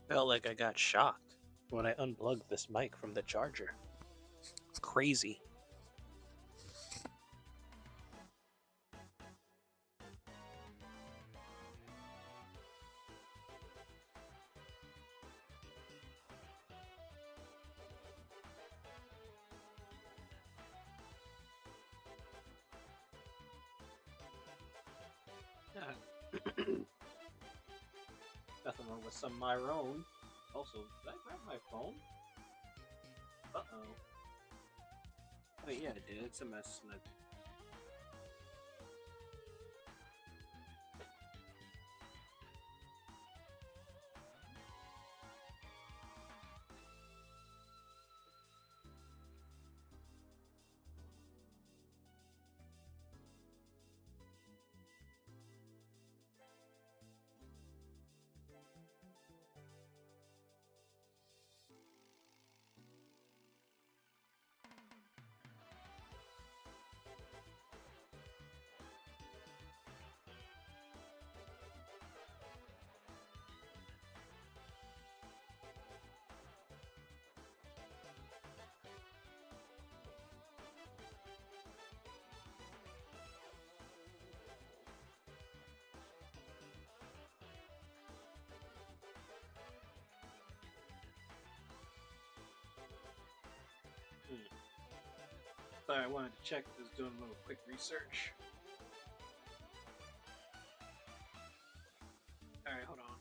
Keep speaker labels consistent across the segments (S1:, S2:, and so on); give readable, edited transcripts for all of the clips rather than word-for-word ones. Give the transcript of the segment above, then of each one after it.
S1: Felt like I got shocked when I unplugged this mic from the charger. It's crazy. Yeah. Nothing wrong with some my own. Also, did I grab my phone? Uh-oh. Wait, yeah, I did. It's a mess. And Thought I wanted to check. I was doing a little quick research. Alright, hold on.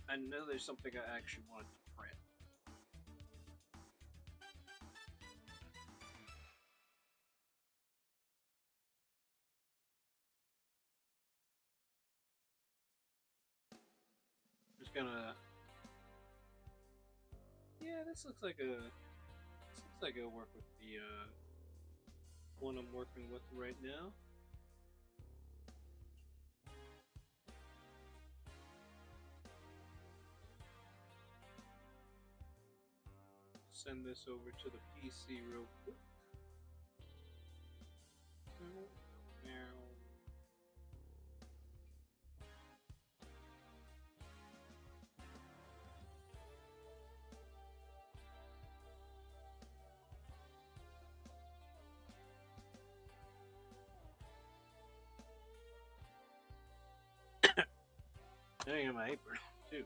S1: I know there's something I actually wanted to print. Just gonna. Yeah, this looks like it'll work with the one I'm working with right now. Send this over to the PC real quick. I got my apron too.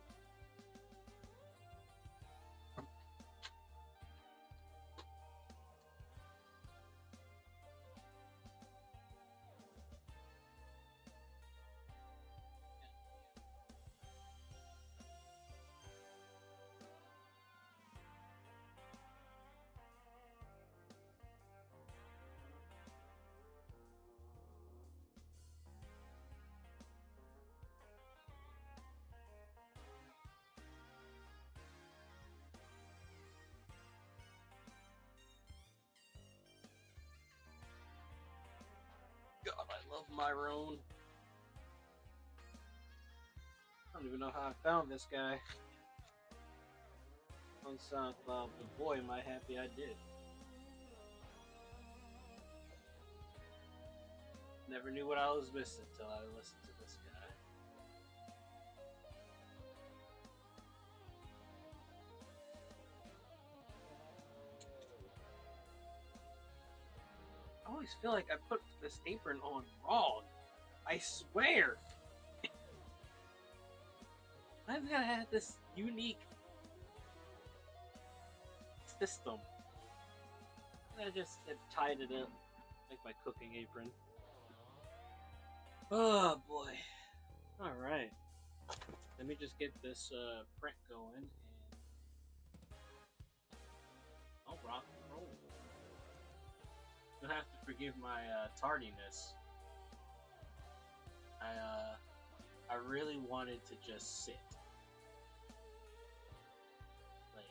S1: God, I love Myron. I don't even know how I found this guy on SoundCloud, but boy, am I happy I did. Never knew what I was missing until I listened to this guy. I always feel like I put this apron on wrong. I swear. I've got to have this unique system. I just tied it up like my cooking apron. Oh boy. Alright. Let me just get this print going and I'll rock and roll. You'll have to forgive my tardiness. I really wanted to just sit. Like,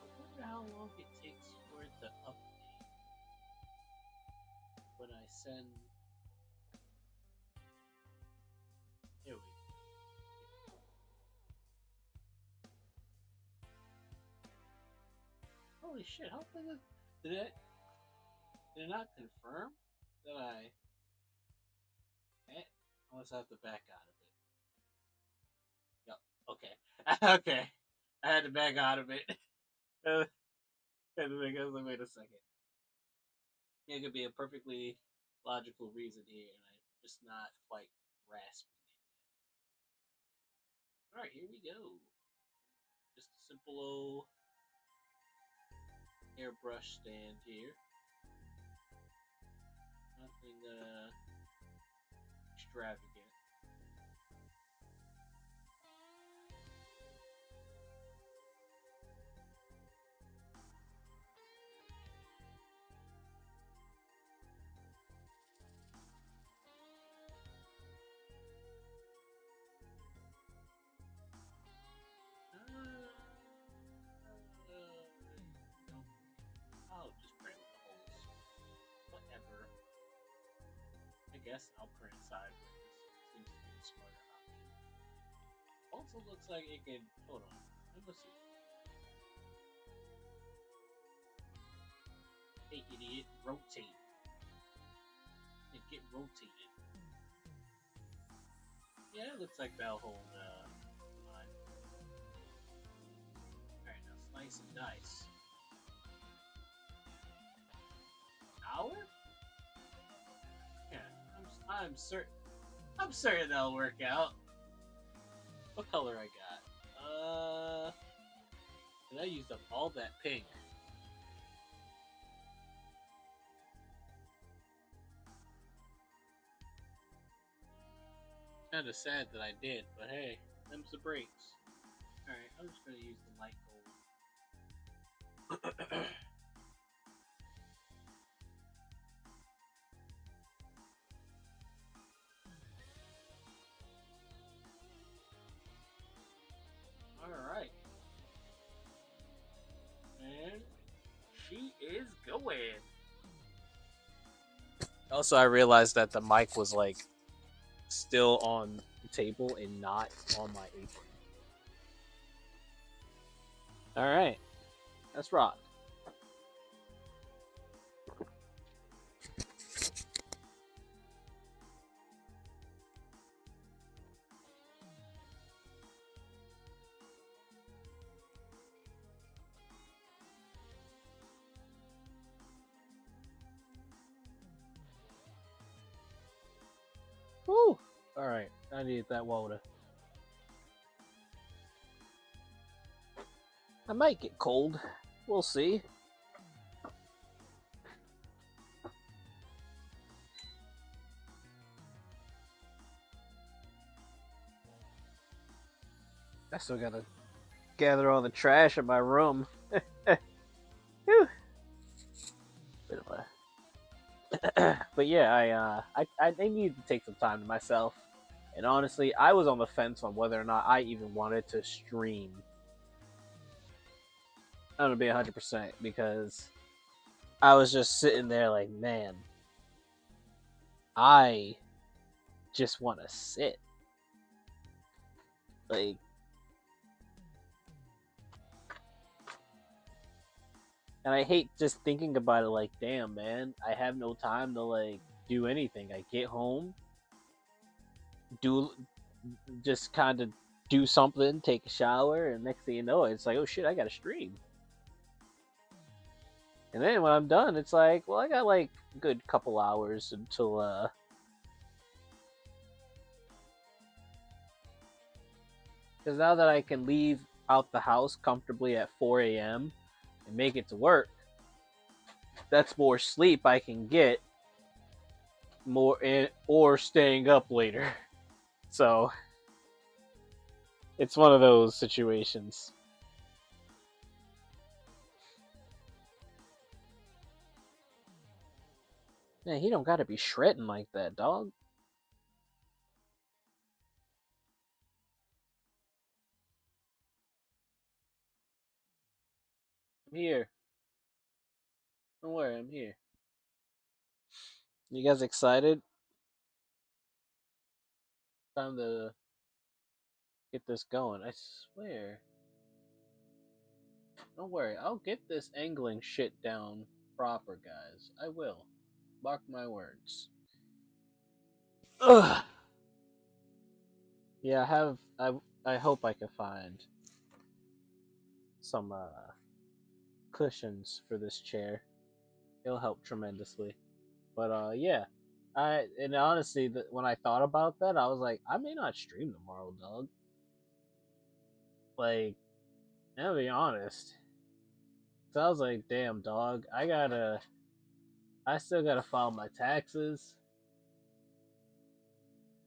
S1: I wonder how long it takes for it to update when I send Holy shit! How did it not confirm that I? Eh, I must have to back out of it. Yep. Okay. Okay. I had to back out of it. I was like, wait a second. It could be a perfectly logical reason here, and I'm just not quite grasping it. All right, here we go. Just a simple old airbrush stand here. Nothing extravagant. No, I'll just print with the holes. Whatever. I guess I'll print sideways. Seems to be the smarter option. Also looks like it can. Hold on. Let me see. Hey, idiot. Rotate. And get rotated. Yeah, it looks like that'll hold line. Alright, now slice and dice. Hour? Yeah, I'm certain. I'm certain that'll work out. What color I got? Did I use up all that pink? Kinda sad that I did, but hey, them's the breaks. Alright, I'm just gonna use the light gold. Alright. And she is going. Also, I realized that the mic was like still on the table and not on my apron. Alright. Let's rock. Woo! Alright, I need that water. I might get cold. We'll see. I still gotta gather all the trash in my room. Whew. Bit of a but yeah, I needed to take some time to myself. And honestly, I was on the fence on whether or not I even wanted to stream. I'm gonna be 100% because I was just sitting there like, man, I just want to sit. Like, and I hate just thinking about it like, damn, man, I have no time to like do anything. I get home, do just kind of do something, take a shower, and next thing you know, it's like, oh shit, I got to stream. And then when I'm done, it's like, well, I got like a good couple hours until because now that I can leave out the house comfortably at 4 a.m. and make it to work, that's more sleep I can get more in, or staying up later. So it's one of those situations. Man, he don't gotta be shredding like that, dog. I'm here. Don't worry, I'm here. You guys excited? Time to get this going. I swear. Don't worry, I'll get this angling shit down proper, guys. I will. Mark my words. Ugh. Yeah, I hope I can find some cushions for this chair. It'll help tremendously. But yeah. And honestly, when I thought about that, I was like, I may not stream tomorrow, dog. Like, I'll be honest. So I was like, damn, dog, I still gotta file my taxes.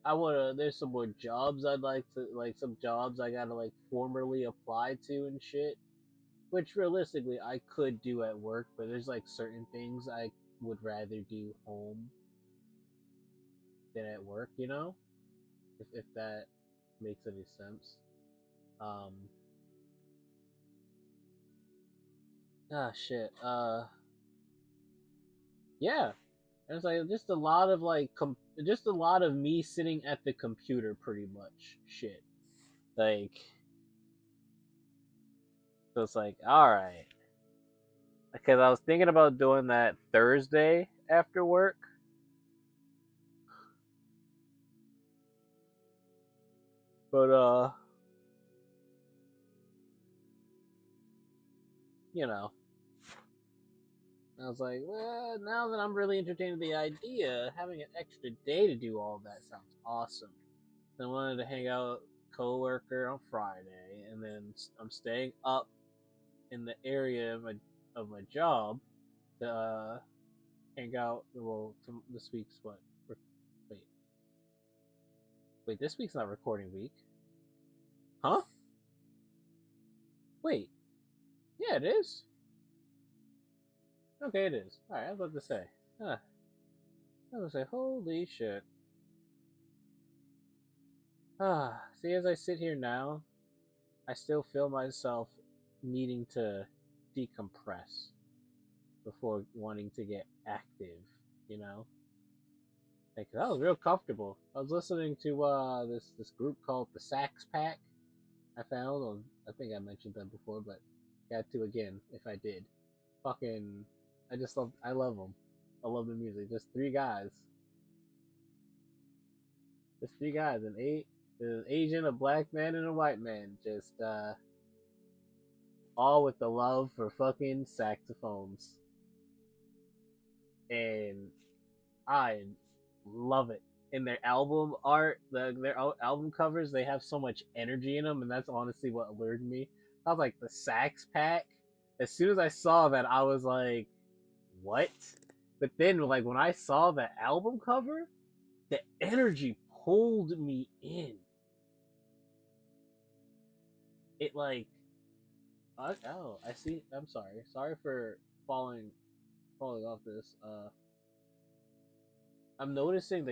S1: There's some more jobs I'd like to, like, some jobs I gotta, like, formally apply to and shit. Which realistically I could do at work, but there's, like, certain things I would rather do home than at work, you know? If that makes any sense. Um, shit. Yeah. And it's like just a lot of like just a lot of me sitting at the computer, pretty much. Shit. Like, so it's like, all right, because I was thinking about doing that Thursday after work, but you know, I was like, well, now that I'm really entertaining the idea, having an extra day to do all that sounds awesome. Then I wanted to hang out with a coworker on Friday, and then I'm staying up in the area of my job to hang out. Well, this week's what? Wait, this week's not recording week, huh? Wait, yeah, it is. Okay, it is. All right, I was about to say, huh? I was gonna say, holy shit. See, as I sit here now, I still feel myself needing to decompress before wanting to get active. You know, like that was real comfortable. I was listening to this group called the Sax Pack. I found on, I think I mentioned them before, but got to again if I did. Fucking, I love them. I love the music. Just three guys, an Asian, a black man, and a white man, just all with the love for fucking saxophones, and I love it. In their album art, their album covers, they have so much energy in them, and that's honestly what allured me. I was like, the Sax Pack. As soon as I saw that, I was like, what? But then, like, when I saw the album cover, the energy pulled me in. It like, oh, I see. I'm sorry. Sorry for falling off this. I'm noticing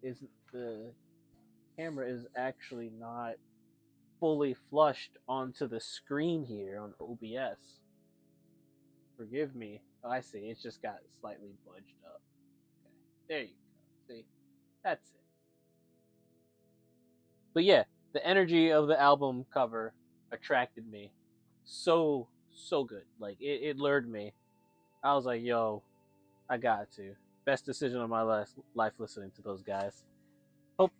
S1: is the camera is actually not fully flushed onto the screen here on OBS. Forgive me. Oh, I see. It's just got slightly budged up. Okay. There you go. See? That's it. But yeah, the energy of the album cover attracted me so good. Like it lured me. I was like, yo, I got to. Best decision of my life listening to those guys. Hope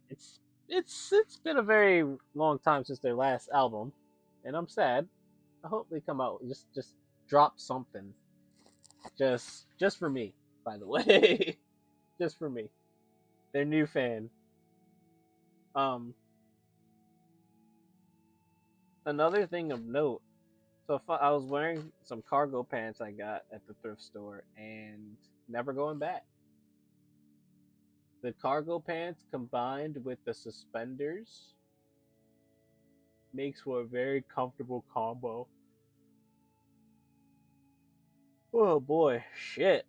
S1: it's it's been a very long time since their last album, and I'm sad. I hope they come out just drop something just for me. By the way, just for me, their new fan. Um, Another thing of note. So if I was wearing some cargo pants I got at the thrift store and never going back. The cargo pants combined with the suspenders makes for a very comfortable combo. Oh boy, shit.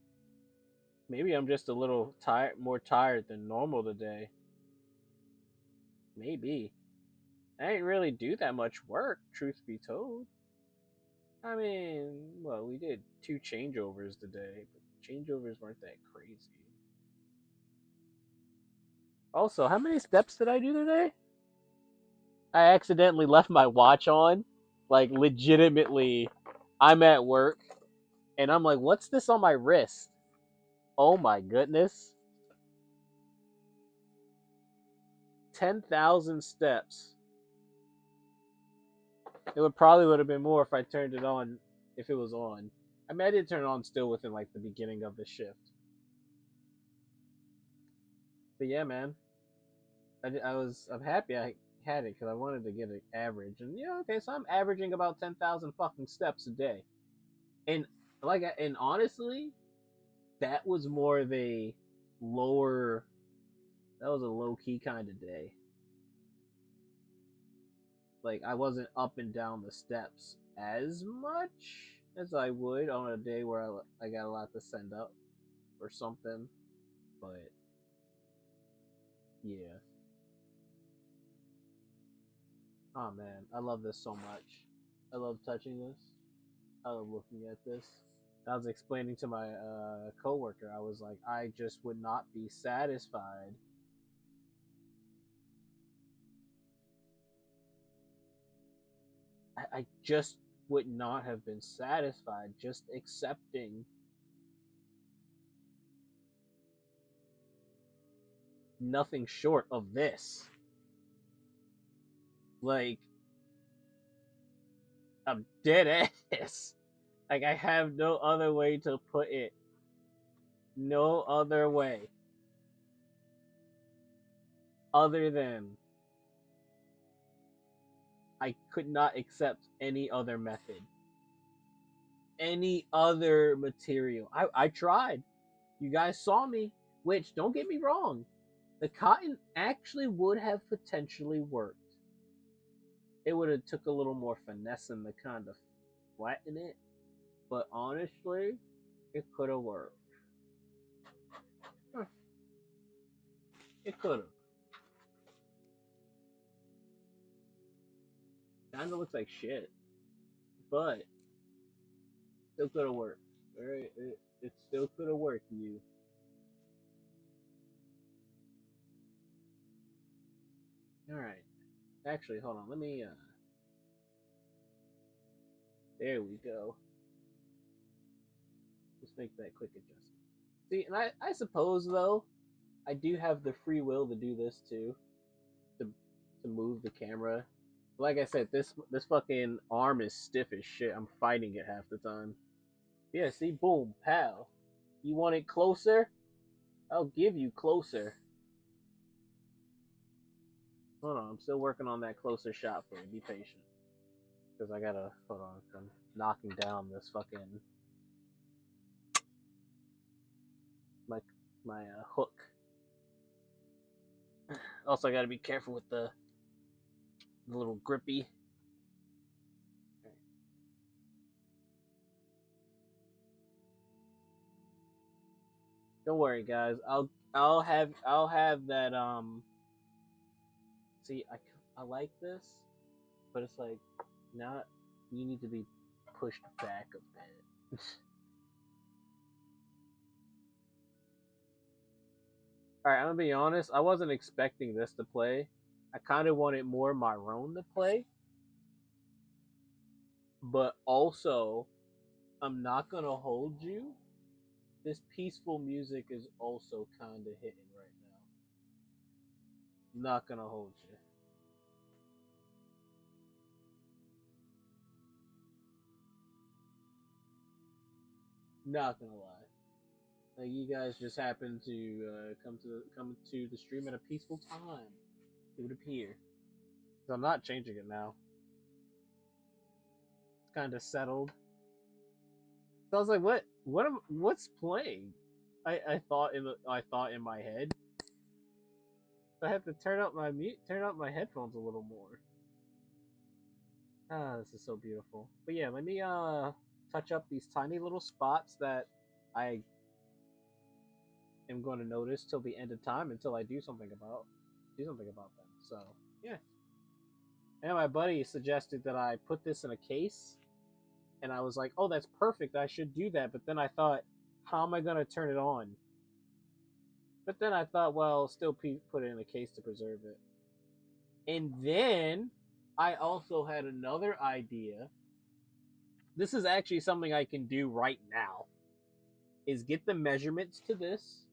S1: Maybe I'm just a little more tired than normal today. Maybe. I didn't really do that much work, truth be told. I mean, well, we did 2 changeovers today, but changeovers weren't that crazy. Also, how many steps did I do today? I accidentally left my watch on,
S2: Like legitimately, I'm at work and I'm like, what's this on my wrist? Oh my goodness. 10,000 steps. It would have been more if I turned it on if it was on. I mean, I did turn it on still within like the beginning of the shift. But yeah, man, I'm happy I had it because I wanted to get an average, and yeah, okay, so I'm averaging about 10,000 fucking steps a day, and and honestly, that was more of a lower, that was a low key kind of day. Like I wasn't up and down the steps as much as I would on a day where I got a lot to send up or something, but yeah. Oh man, I love this so much. I love touching this. I love looking at this. I was explaining to my coworker, I was like, I just would not be satisfied. I just would not have been satisfied just accepting nothing short of this. Like, I'm dead ass. Like, I have no other way to put it. No other way. Other than I could not accept any other method. Any other material. I tried. You guys saw me, which don't get me wrong, the cotton actually would have potentially worked. It would have took a little more finessing to kind of flatten it, but honestly, it could have worked. It could have. Kind of looks like shit, but still could have worked. All right, it still could have worked. You. All right. Actually, hold on. Let me. There we go. Just make that quick adjustment. See, and I suppose though, I do have the free will to do this too, to to move the camera. Like I said, this fucking arm is stiff as shit. I'm fighting it half the time. Yeah, see, boom, pal. You want it closer? I'll give you closer. Hold on, I'm still working on that closer shot for you. Be patient, because I gotta hold on. I'm knocking down this fucking my hook. Also, I gotta be careful with the little grippy. Don't worry, guys. I'll have that. See, I like this, but it's like not. You need to be pushed back a bit. All right, I'm gonna be honest. I wasn't expecting this to play. I kind of wanted more my own to play, but also I'm not gonna hold you. This peaceful music is also kind of hitting right now. Not gonna hold you. Not gonna lie. Like you guys just happened to come to the stream at a peaceful time. It would appear. So I'm not changing it now. It's kind of settled. So I was like, what's playing? I thought in my head. So I had to turn up my headphones a little more. Ah, this is so beautiful. But yeah, let me touch up these tiny little spots that I am going to notice till the end of time until I do something about them. So yeah. And my buddy suggested that I put this in a case, and I was like, "Oh, that's perfect. I should do that." But then I thought, "How am I gonna turn it on?" But then I thought, well, still put it in a case to preserve it. And then I also had another idea. This is actually something I can do right now. Is get the measurements to this,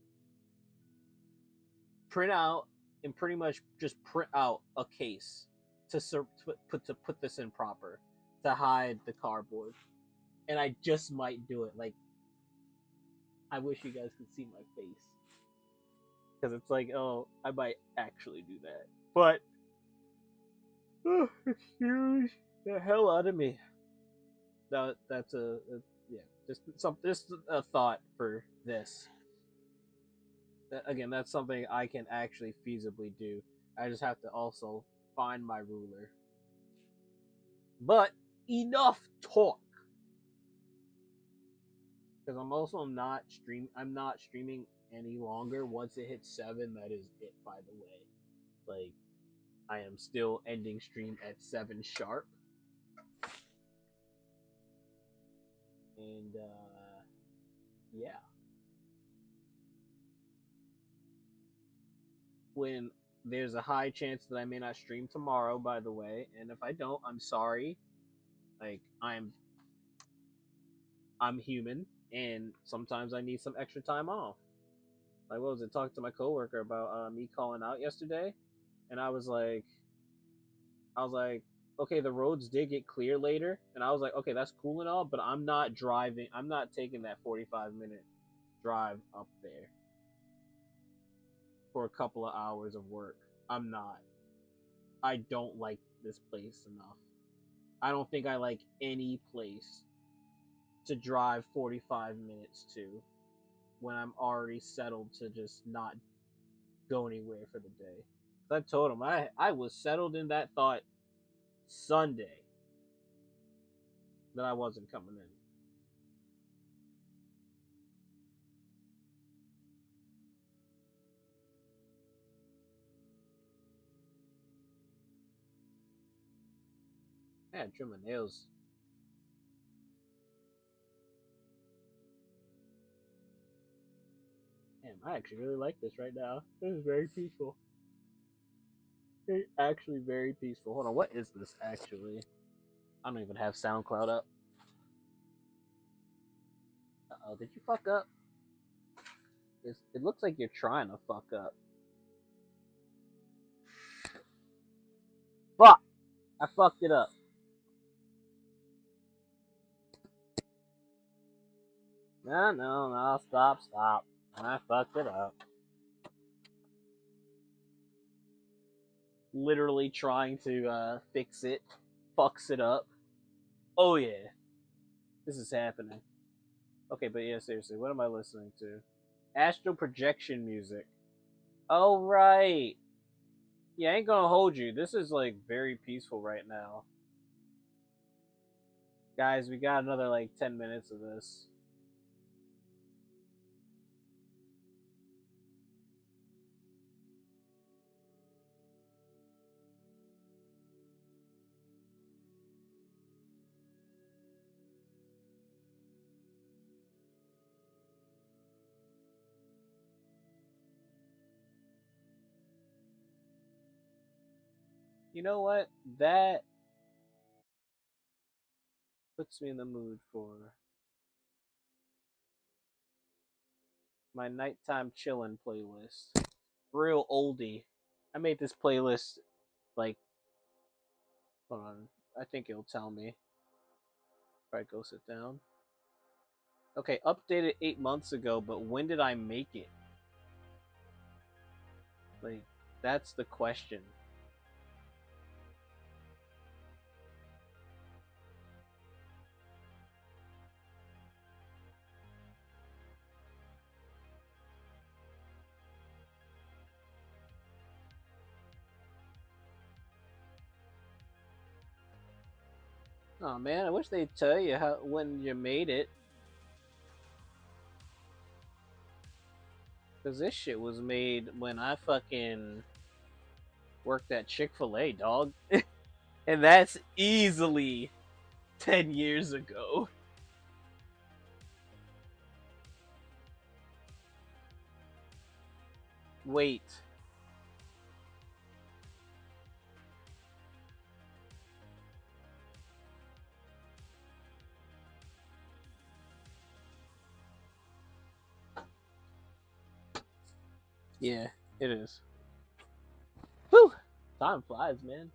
S2: print out, and pretty much just print out a case to put this in proper to hide the cardboard. And I just might do it. Like, I wish you guys could see my face because it's like, oh, I might actually do that. But excuse the hell out of me. That's yeah, just a thought for this. Again, that's something I can actually feasibly do. I just have to also find my ruler. But enough talk, because I'm also not stream. I'm not streaming any longer. Once it hits 7, that is it. By the way, like I am still ending stream at 7 sharp, and yeah, when there's a high chance that I may not stream tomorrow. By the way, and if I don't, I'm sorry. Like I'm human, and sometimes I need some extra time off. Like, what was it? Talking to my coworker about me calling out yesterday, and I was like, okay, the roads did get clear later, and I was like, okay, that's cool and all, but I'm not driving. I'm not taking that 45-minute drive up there for a couple of hours of work. I'm not. I don't like this place enough. I don't think I like any place to drive 45 minutes to when I'm already settled to just not go anywhere for the day. I told him I was settled in that thought Sunday that I wasn't coming in. I had to trim my nails. Damn, I actually really like this right now. This is very peaceful. It's actually very peaceful. Hold on, what is this actually? I don't even have SoundCloud up. Uh-oh, did you fuck up? It looks like you're trying to fuck up. Fuck! I fucked it up. No, stop. I fucked it up. Literally trying to fix it. Fucks it up. Oh yeah. This is happening. Okay, but yeah, seriously, what am I listening to? Astral projection music. Oh right. Yeah, I ain't gonna hold you. This is like very peaceful right now. Guys, we got another like 10 minutes of this. You know what? That puts me in the mood for my nighttime chillin' playlist. Real oldie. I made this playlist like, hold on. I think it'll tell me if I go sit down. Okay, updated 8 months ago, but when did I make it? Like, that's the question. Oh man, I wish they'd tell you how when you made it. Cause this shit was made when I fucking worked at Chick-fil-A, dog. And that's easily 10 years ago. Wait. Yeah, it is. Whew! Time flies, man.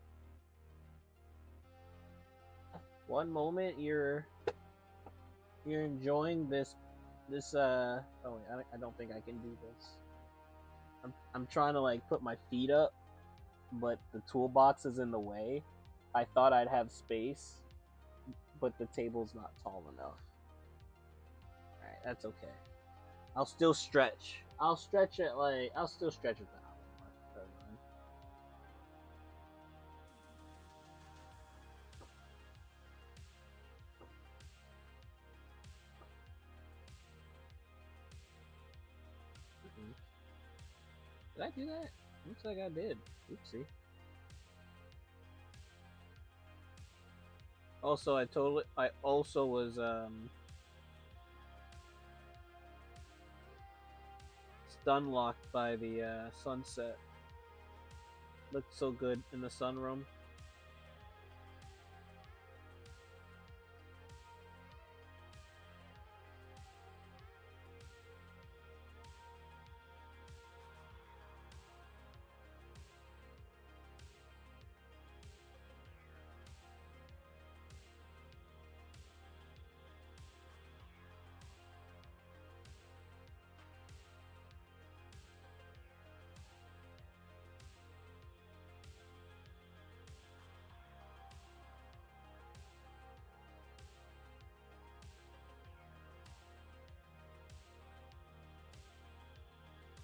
S2: One moment you're enjoying this. Oh wait, I don't think I can do this. I'm trying to like put my feet up, but the toolbox is in the way. I thought I'd have space, but the table's not tall enough. All right, that's okay. I'll still stretch. I'll still stretch it the hour mark. Mhm. Did I do that? Looks like I did. Oopsie. Also, I also was stun locked by the sunset. Looked so good in the sunroom.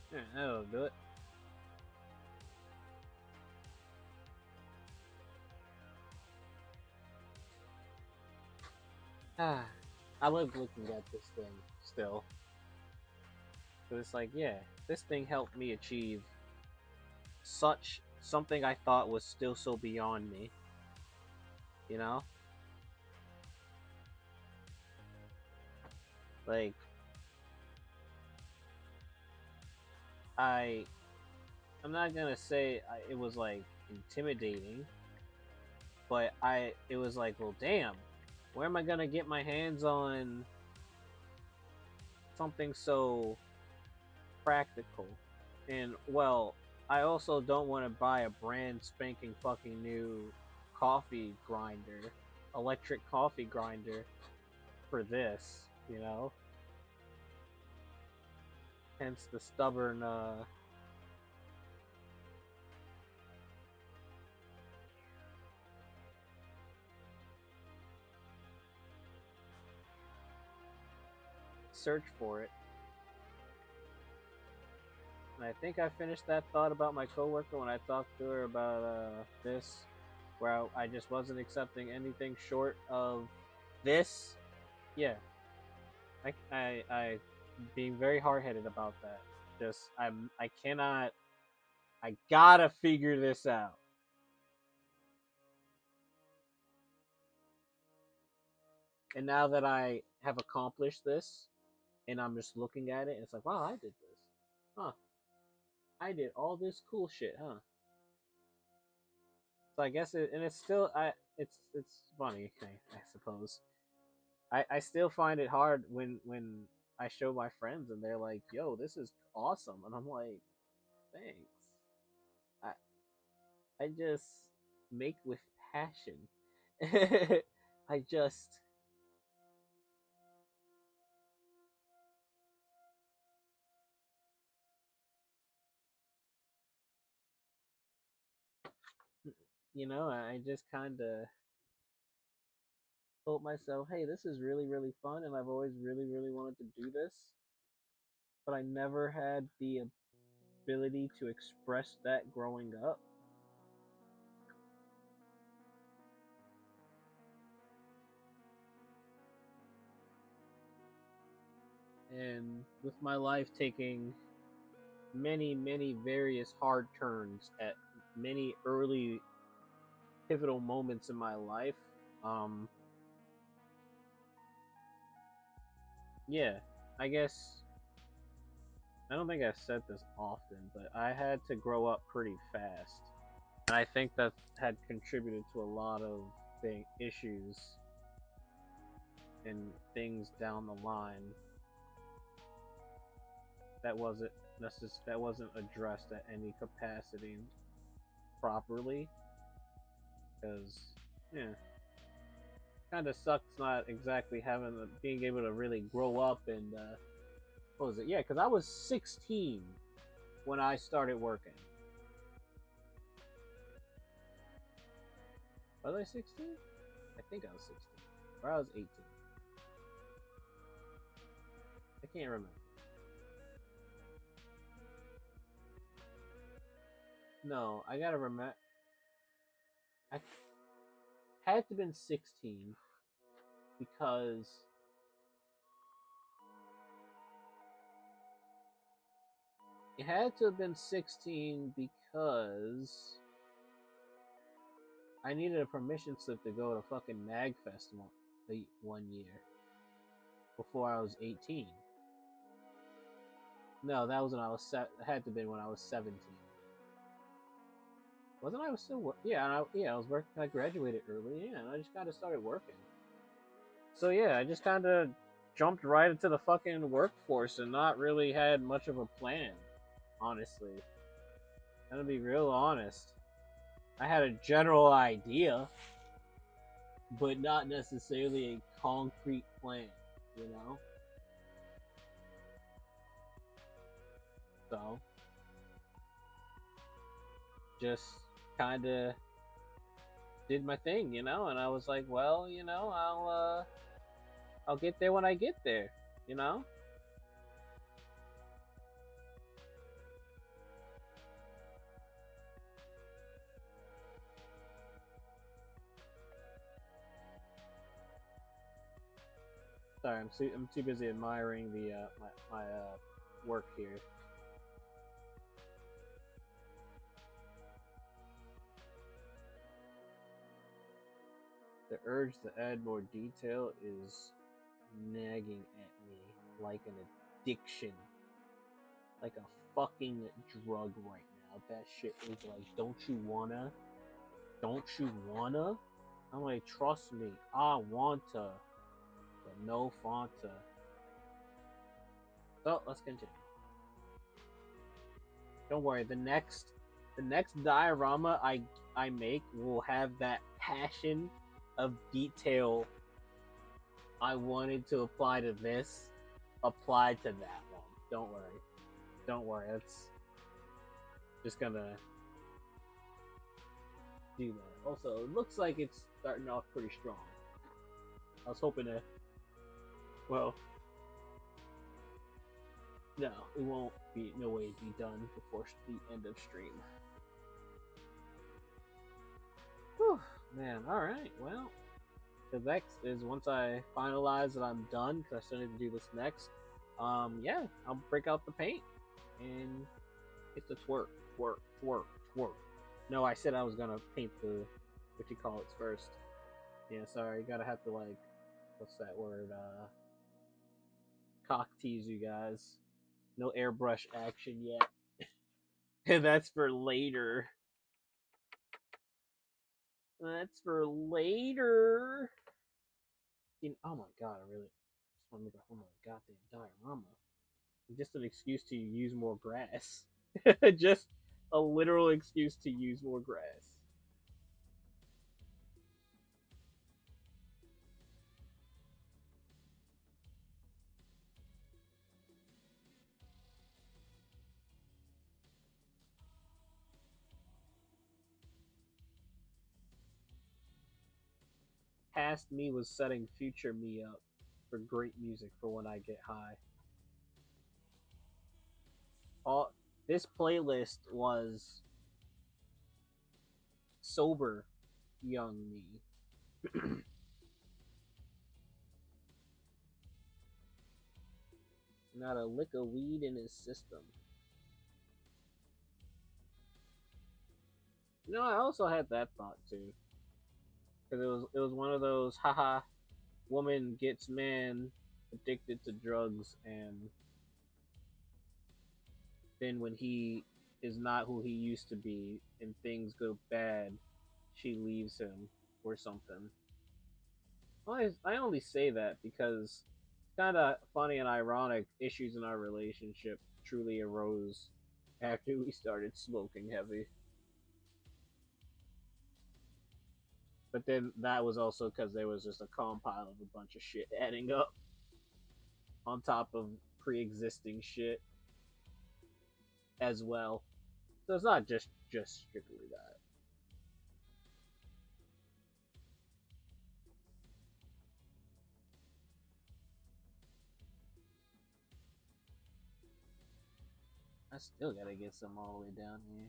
S2: Yeah, that'll do it. Ah, I love looking at this thing still. But it's like, yeah, this thing helped me achieve such something I thought was still so beyond me. You know, like I, I'm not gonna say it was like intimidating, but it was like, well, damn, where am I gonna get my hands on something so practical? And well, I also don't want to buy a brand spanking fucking new coffee grinder, electric coffee grinder for this, you know? Hence the stubborn search for it. And I think I finished that thought about my coworker when I talked to her about this, where I just wasn't accepting anything short of this. Yeah, I being very hard headed about that. Just I cannot. I gotta figure this out. And now that I have accomplished this, and I'm just looking at it, it's like, wow, I did this. Huh? I did all this cool shit, huh? So I guess it, and it's still it's funny, I suppose. I still find it hard when I show my friends and they're like, "Yo, this is awesome," and I'm like, "Thanks." I I just make with passion. I just I just kind of told myself, "Hey, this is really really fun, and I've always really really wanted to do this, but I never had the ability to express that growing up." And with my life taking many, many various hard turns at many early pivotal moments in my life. Um, yeah, I guess I don't think I've said this often, but I had to grow up pretty fast, and I think that had contributed to a lot of issues and things down the line. That wasn't. that wasn't addressed at any capacity properly. Because yeah, kind of sucks not exactly being able to really grow up and what was it? Yeah, because I was 16 when I started working. Was I 16? I think I was 16, or I was 18. I can't remember. No, I gotta remember. I had to have been 16 because it had to have been 16 because I needed a permission slip to go to fucking MagFest one year before I was 18. No, that was when I was had to have been when I was 17. Wasn't I was still yeah, I was working. I graduated early, yeah, and I just kind of started working. So yeah, I just kind of jumped right into the fucking workforce and not really had much of a plan, honestly. I'm gonna be real honest. I had a general idea, but not necessarily a concrete plan, you know? So, just kind of did my thing, and I was like, well, I'll get there when I get there, you know? Sorry, I'm too busy admiring the my work here. The urge to add more detail is nagging at me like an addiction, like a fucking drug right now. That shit is like, don't you wanna? Don't you wanna? I'm like, trust me, I want to, but no Fanta. So let's continue. Don't worry, the next diorama I make will have that passion of detail I wanted to apply to this applied to that one. Don't worry. Don't worry. It's just gonna do that. Also, it looks like it's starting off pretty strong. I was hoping to. Well, no, it won't be. No way to be done before the end of stream. Whew, man. All right. Well, the next is once I finalize that I'm done because I still need to do this next. Yeah, I'll break out the paint and hit the twerk, twerk, twerk, twerk. No, I said I was gonna paint the what you call it first. Yeah, sorry, you gotta have to like, what's that word? Cock tease you guys. No airbrush action yet. That's for later. That's for later. Oh my god, I really just want to make a whole goddamn diorama. Just an excuse to use more grass. Just a literal excuse to use more grass. Past me was setting future me up for great music for when I get high. All this playlist was sober young me. Not a lick of weed in his system. I also had that thought too, because it was one of those haha woman gets man addicted to drugs, and then when he is not who he used to be and things go bad, she leaves him or something. Well, I only say that because it's kind of funny and ironic issues in our relationship truly arose after we started smoking heavy. But then that was also because there was just a compile of a bunch of shit adding up on top of pre-existing shit as well. So it's not just strictly that. I still gotta get some all the way down here.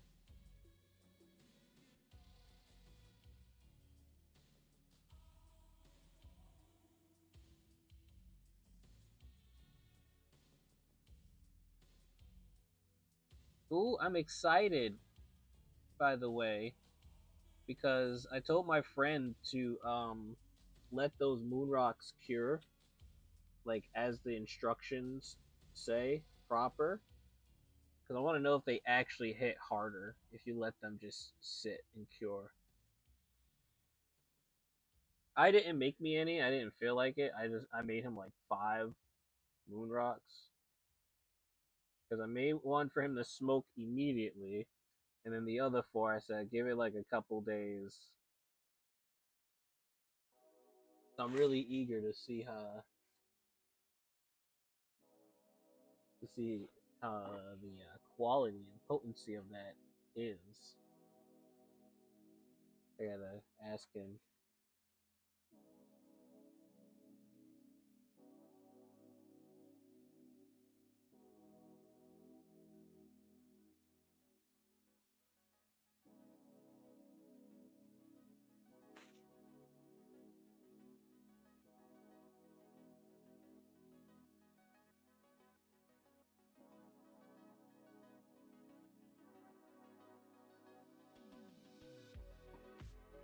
S2: Ooh, I'm excited, by the way, because I told my friend to let those moon rocks cure, like as the instructions say, proper. Because I want to know if they actually hit harder if you let them just sit and cure. I didn't make me any. I didn't feel like it. I made him like 5 moon rocks because I made one for him to smoke immediately, and then the other 4 I said give it like a couple days. So I'm really eager to see how the quality and potency of that is. I gotta ask him.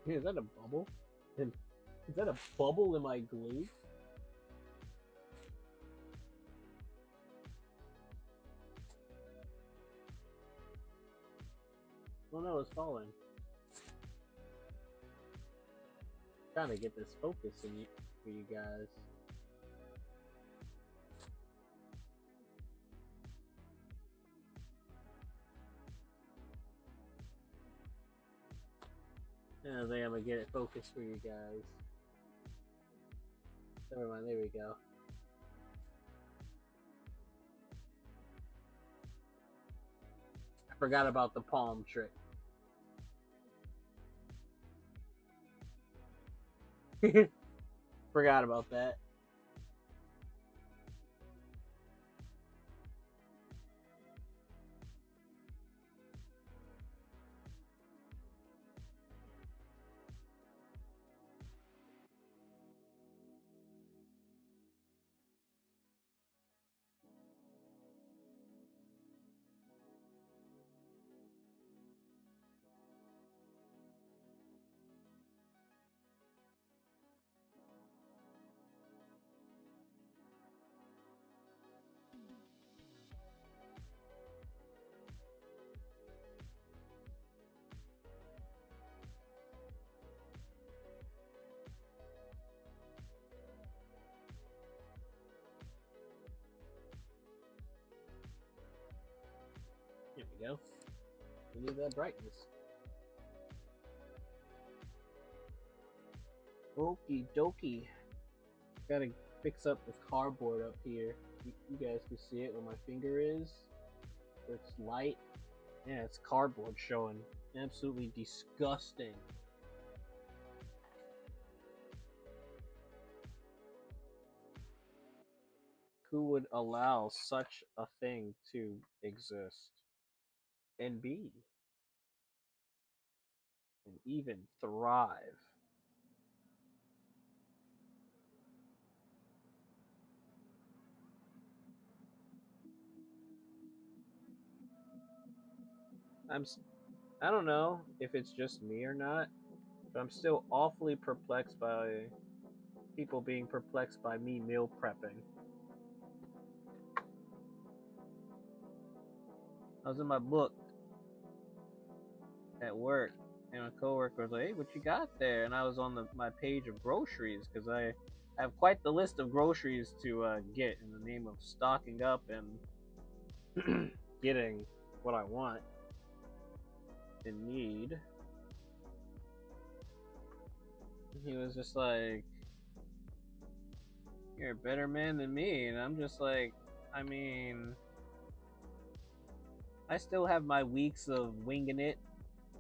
S2: Is that a bubble? Is that a bubble in my glue? Oh no, it's falling. Trying to get this focus for you guys. I think I'm gonna get it focused for you guys. Never mind, there we go. I forgot about the palm trick. Forgot about that. There we go. We need that brightness. Okie dokie. Gotta fix up the cardboard up here. You guys can see it where my finger is. Where it's light. Yeah, it's cardboard showing. Absolutely disgusting. Who would allow such a thing to exist and be and even thrive? I'm I don't know if it's just me or not, but I'm still awfully perplexed by people being perplexed by me meal prepping. I was in my book at work, and a coworker was like, "Hey, what you got there?" And I was on my page of groceries because I have quite the list of groceries to get in the name of stocking up and getting what I want and need. He was just like, "You're a better man than me," and I'm just like, I mean, I still have my weeks of winging it,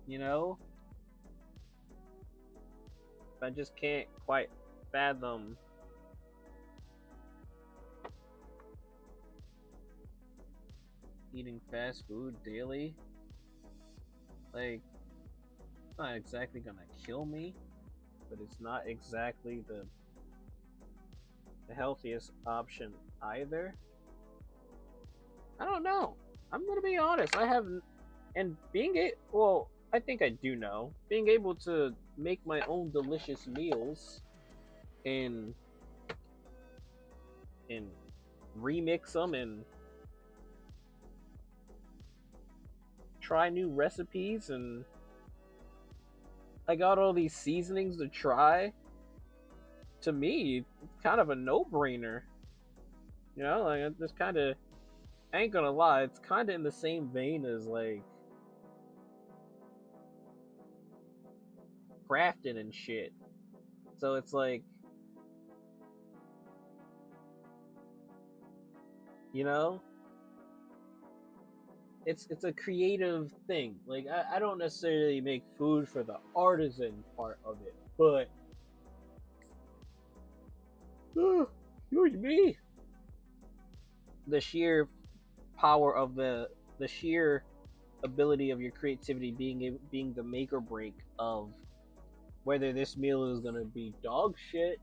S2: you know. I just can't quite fathom eating fast food daily. Like, it's not exactly gonna kill me, but it's not exactly the healthiest option either. I don't know. I'm gonna be honest. I have, and being a well, I think I do know. Being able to make my own delicious meals and and remix them and try new recipes, and I got all these seasonings to try. To me, it's kind of a no-brainer. You know, like it's just kind of. I ain't gonna lie, it's kind of in the same vein as like crafting and shit. So it's like, you know, it's a creative thing. Like I don't necessarily make food for the artisan part of it, but excuse me, the sheer power of the sheer ability of your creativity being the make or break of whether this meal is gonna be dog shit,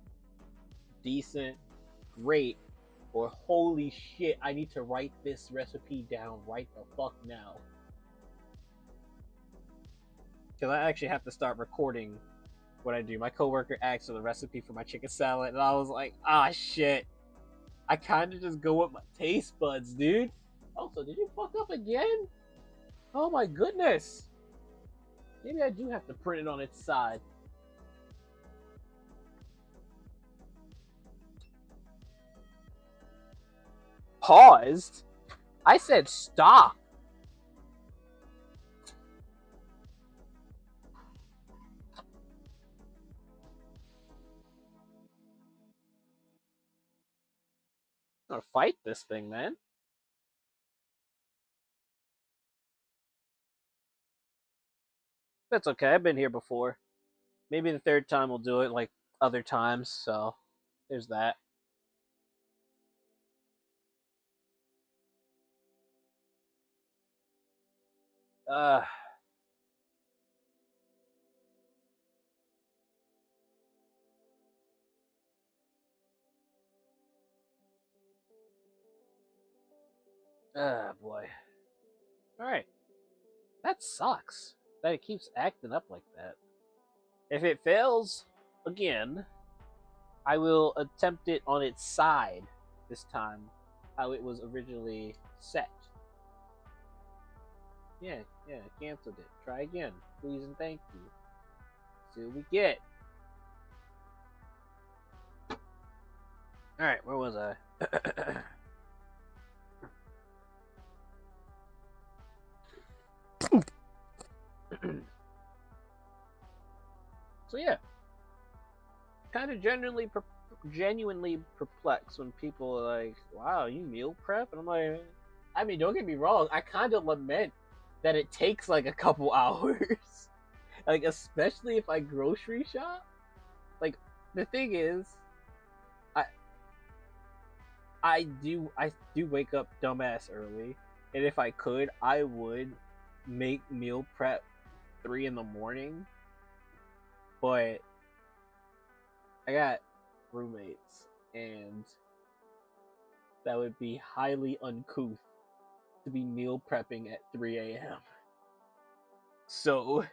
S2: decent, great, or holy shit, I need to write this recipe down right the fuck now. Because I actually have to start recording what I do. My coworker asked for the recipe for my chicken salad, and I was like, ah, shit. I kind of just go with my taste buds, dude. Also, did you fuck up again? Oh my goodness. Maybe I do have to print it on its side. Paused? I said stop. I'm gonna fight this thing, man. That's okay. I've been here before. Maybe the third time we'll do it like other times. So there's that. Uh, boy. All right. That sucks. That it keeps acting up like that. If it fails again, I will attempt it on its side this time, how it was originally set. Yeah, yeah, canceled it. Try again, please and thank you. See what we get. All right, where was I? So yeah, kind of genuinely perplexed when people are like, "Wow, you meal prep," and I'm like, I mean, don't get me wrong, I kind of lament that it takes like a couple hours, like especially if I grocery shop. Like the thing is, I I do wake up dumbass early, and if I could, I would make meal prep 3 in the morning, but I got roommates, and that would be highly uncouth to be meal prepping at 3 a.m. So,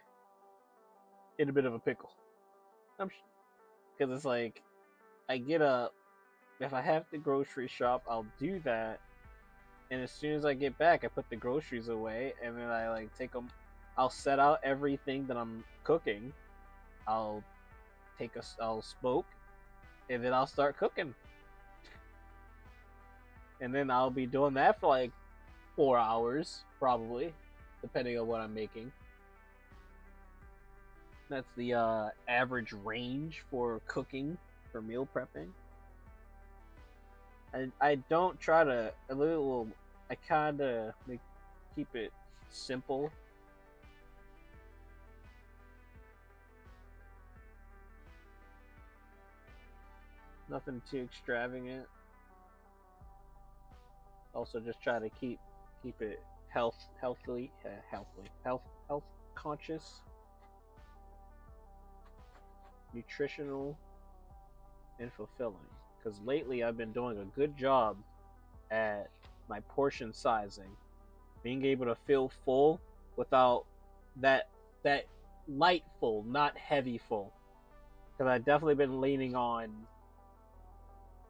S2: in a bit of a pickle. I'm because it's like I get up. If I have to grocery shop, I'll do that, and as soon as I get back, I put the groceries away, and then I like take them. I'll set out everything that I'm cooking. I'll I'll smoke, and then I'll start cooking, and then I'll be doing that for like 4 hours, probably, depending on what I'm making. That's the average range for cooking, for meal prepping. And I don't try to a little. I kind of keep it simple. Nothing too extravagant. Also, just try to keep it health conscious, nutritional, and fulfilling. Because lately I've been doing a good job at my portion sizing, being able to feel full without that light full, not heavy full. Because I've definitely been leaning on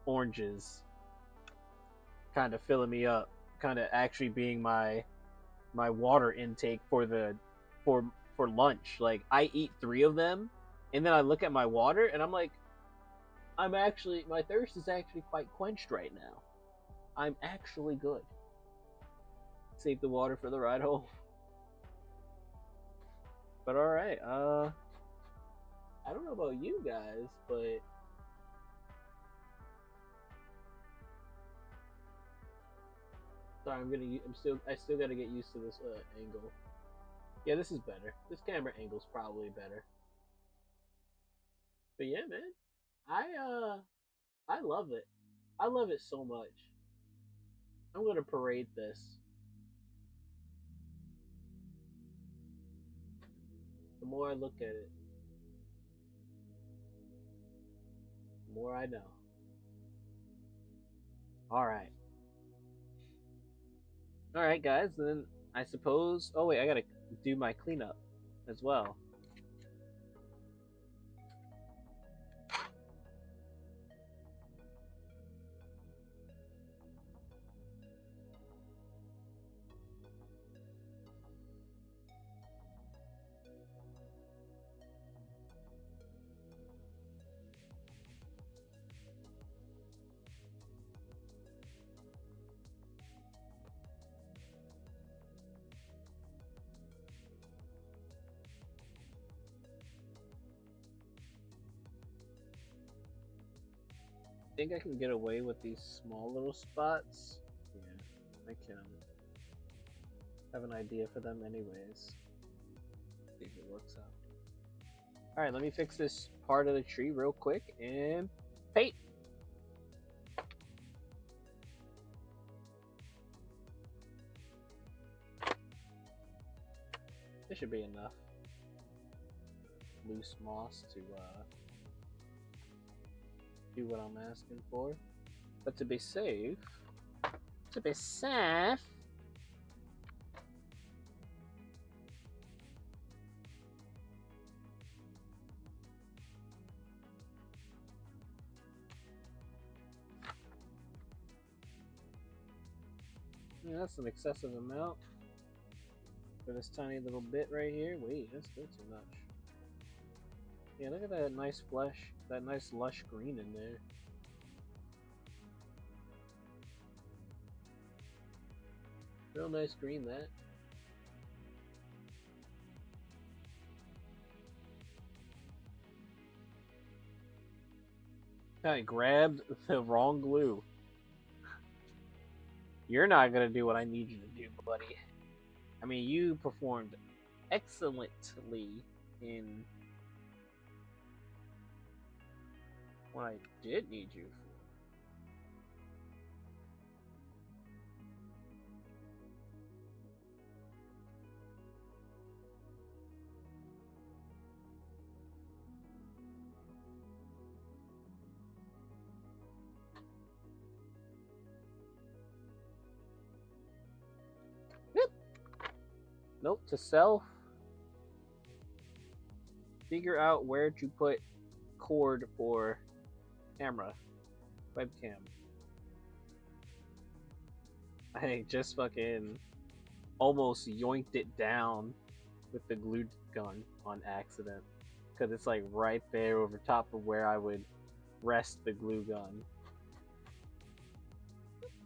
S2: oranges, kind of filling me up, kind of actually being my water intake for the for for lunch. Like I eat 3 of them, and then I look at my water, and I'm like, my thirst is actually quite quenched right now. I'm actually good. Save the water for the ride home. But all right, I don't know about you guys, but sorry, I still gotta get used to this angle. Yeah, this is better. This camera angle's probably better. But yeah, man, I love it. I love it so much. I'm gonna parade this. The more I look at it, the more I know. All right, all right, guys. Then I suppose. Oh wait, I gotta do my cleanup as well. I think I can get away with these small little spots. Yeah, I can. Have an idea for them anyways. See if it works out. Alright, let me fix this part of the tree real quick and paint. This should be enough loose moss to do what I'm asking for. But to be safe, yeah, that's an excessive amount for this tiny little bit right here. Wait, that's still too much. Yeah, look at that nice that nice lush green in there. Real nice green, that. I grabbed the wrong glue. You're not gonna do what I need you to do, buddy. I mean, you performed excellently in what I did need you for. Note to self: figure out where to put cord for camera, webcam. I just fucking almost yoinked it down with the glue gun on accident, because it's like right there over top of where I would rest the glue gun,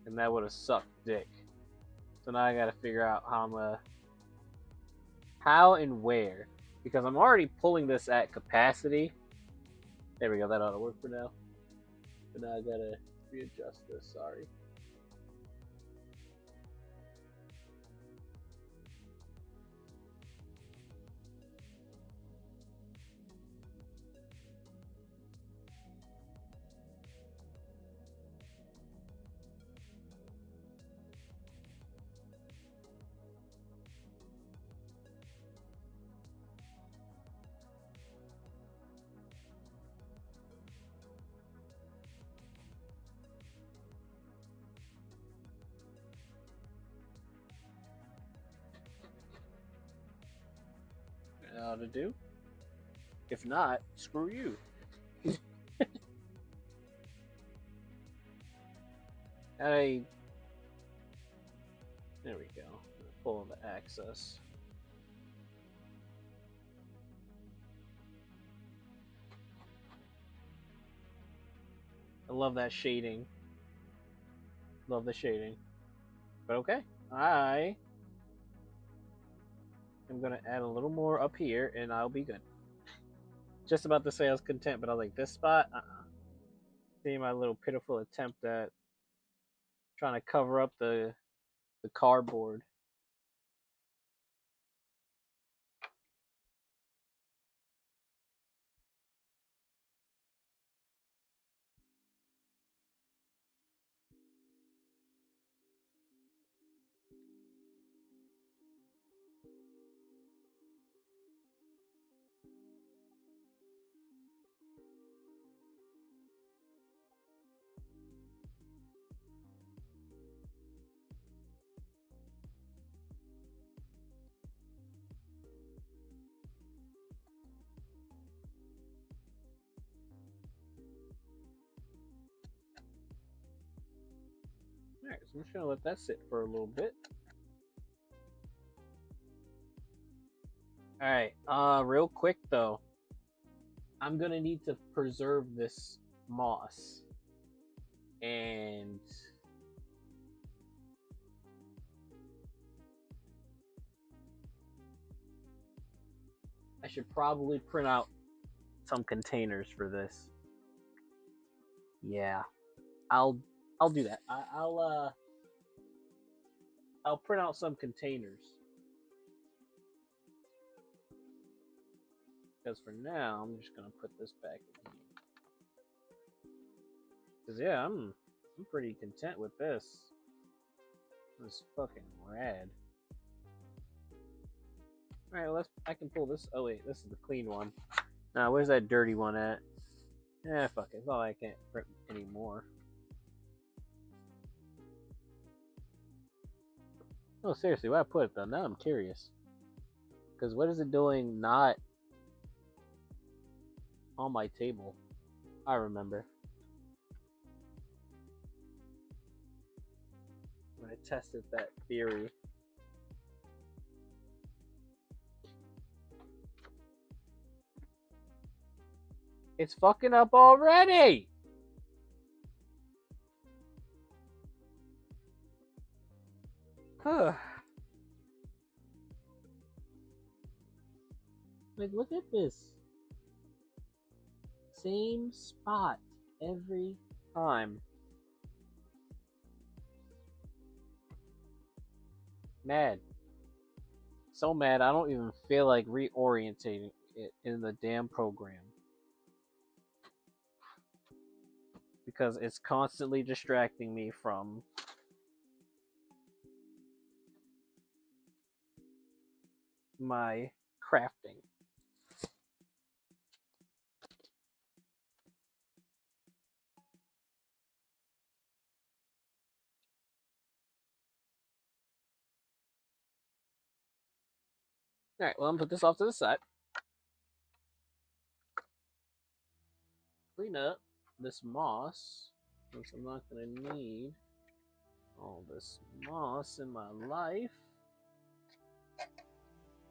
S2: and that would have sucked dick. So now I gotta figure out how and where, because I'm already pulling this at capacity. There we go. That ought to work for now. But now I gotta readjust this. Sorry. That ought to do. If not, screw you. I. There we go. Pull on the access. I love that shading. Love the shading. But okay. I am going to add a little more up here and I'll be good. Just about to say I was content, but I was like, this spot? See my little pitiful attempt at trying to cover up the cardboard. Alright, so I'm just gonna let that sit for a little bit. Alright, real quick though, I'm gonna need to preserve this moss. And I should probably print out some containers for this. Yeah, I'll do that. I'll print out some containers. Because for now, I'm just gonna put this back in here. Cause yeah, I'm pretty content with this. This is fucking rad. All right, well, I can pull this. Oh wait, this is the clean one. Now, where's that dirty one at? Eh, fuck it. It's all I can't print anymore. Oh, seriously, why I put it though? Now I'm curious. Because what is it doing not on my table? I remember. When I tested that theory. It's fucking up already! Huh. Like, look at this. Same spot every time. Mad. So mad, I don't even feel like reorientating it in the damn program. Because it's constantly distracting me from my crafting. Alright, well, I'm gonna put this off to the side. Clean up this moss, since I'm not gonna need all this moss in my life.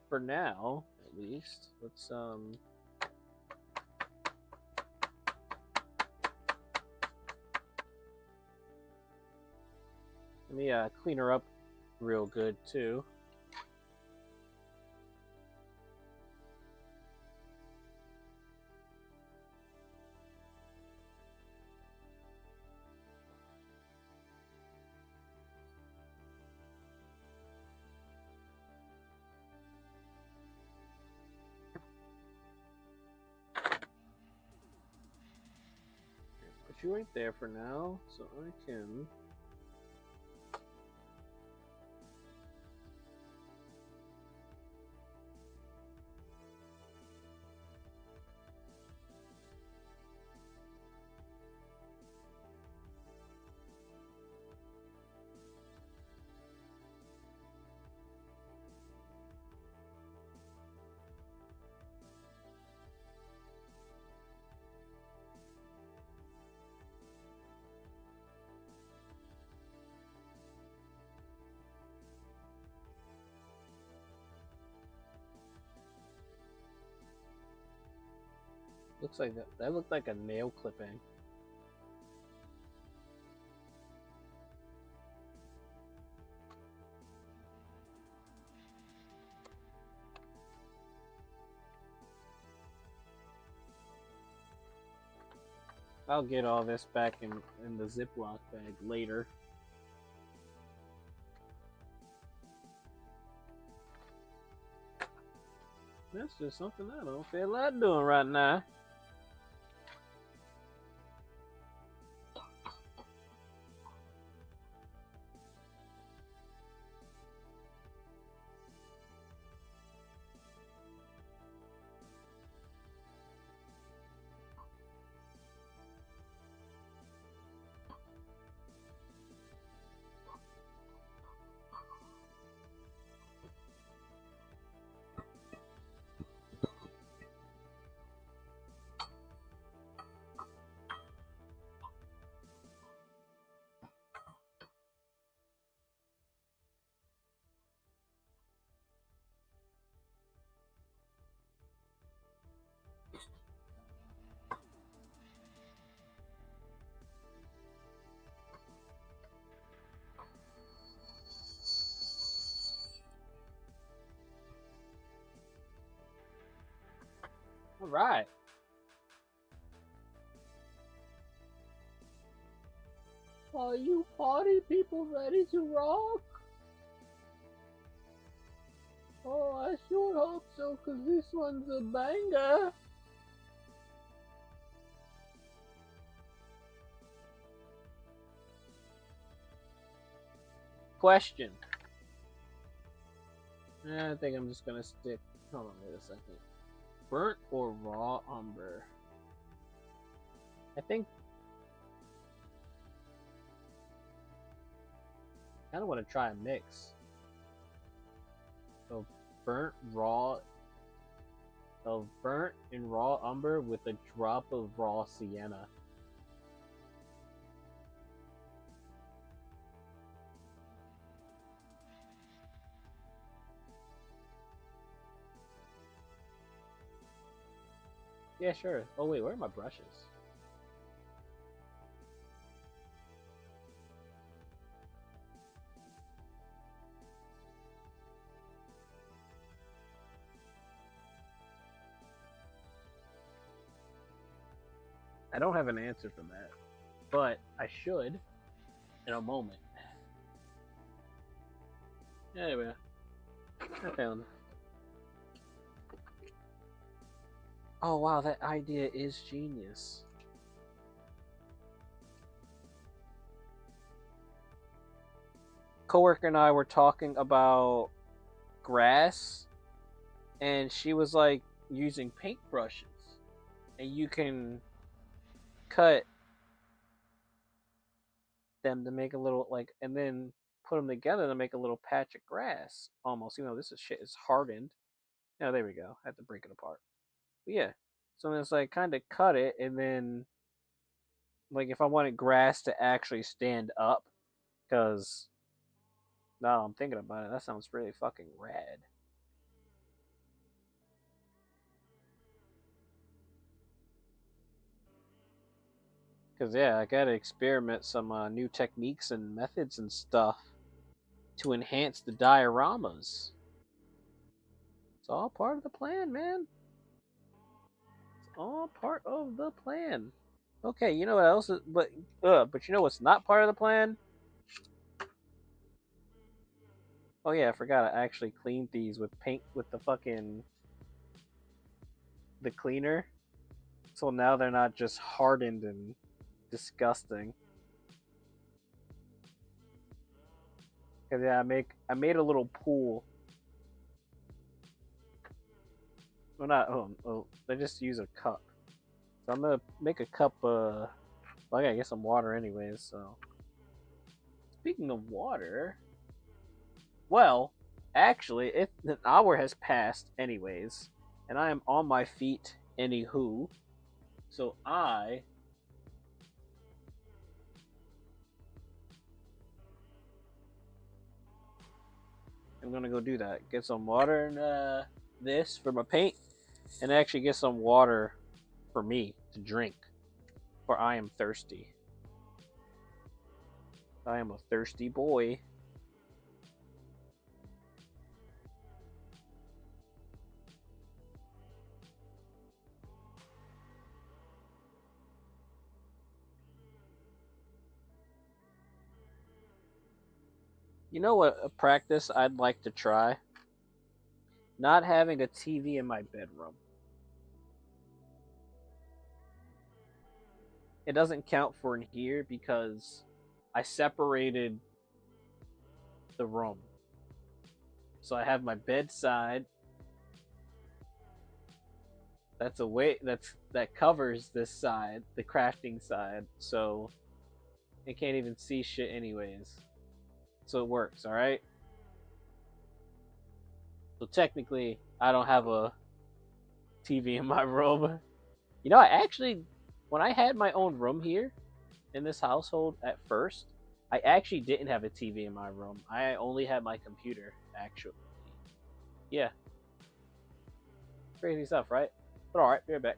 S2: For now, at least. Let's let me clean her up real good too. Put you right there for now, so I can. Looks like that looked like a nail clipping. I'll get all this back in the Ziploc bag later. That's just something I don't feel like doing right now. All right. Are you party people ready to rock? Oh, I sure hope so, 'cause this one's a banger. Question. I think I'm just gonna stick. Hold on, wait a second. Burnt or raw umber? I think. I kind of want to try a mix of burnt raw, of burnt and raw umber with a drop of raw sienna. Yeah, sure. Oh wait, where are my brushes? I don't have an answer for that, but I should in a moment. Anyway, I found it. Oh wow, that idea is genius. Coworker and I were talking about grass, and she was like using paintbrushes, and you can cut them to make a little like, and then put them together to make a little patch of grass almost. You know, this is shit is hardened. Oh, there we go. I have to break it apart. But yeah, so it's like kind of cut it, and then like if I wanted grass to actually stand up, because now I'm thinking about it, that sounds really fucking rad. Because yeah, I gotta experiment some new techniques and methods and stuff. to enhance the dioramas. It's all part of the plan, man. It's all part of the plan. Okay, you know what else is, but you know what's not part of the plan? Oh yeah, I forgot I actually cleaned these with paint with the cleaner. So now they're not just hardened and disgusting. Cause yeah, I made a little pool. Well, not I just use a cup. So I'm gonna make a cup. Well, I gotta get some water anyways. So speaking of water, well, actually, an hour has passed anyways, and I am on my feet anywho. So I am gonna go do that. Get some water and this for my paint, and actually get some water for me to drink, for I am thirsty. I am a thirsty boy. You know what a practice I'd like to try? Not having a TV in my bedroom. It doesn't count for in here because I separated the room. So I have my bedside that covers this side, the crafting side, so it can't even see shit anyways. So it works, all right? So technically, I don't have a TV in my room. You know, I actually when I had my own room here in this household at first, I actually didn't have a TV in my room. I only had my computer actually. Yeah, crazy stuff, right? But all right, be right back.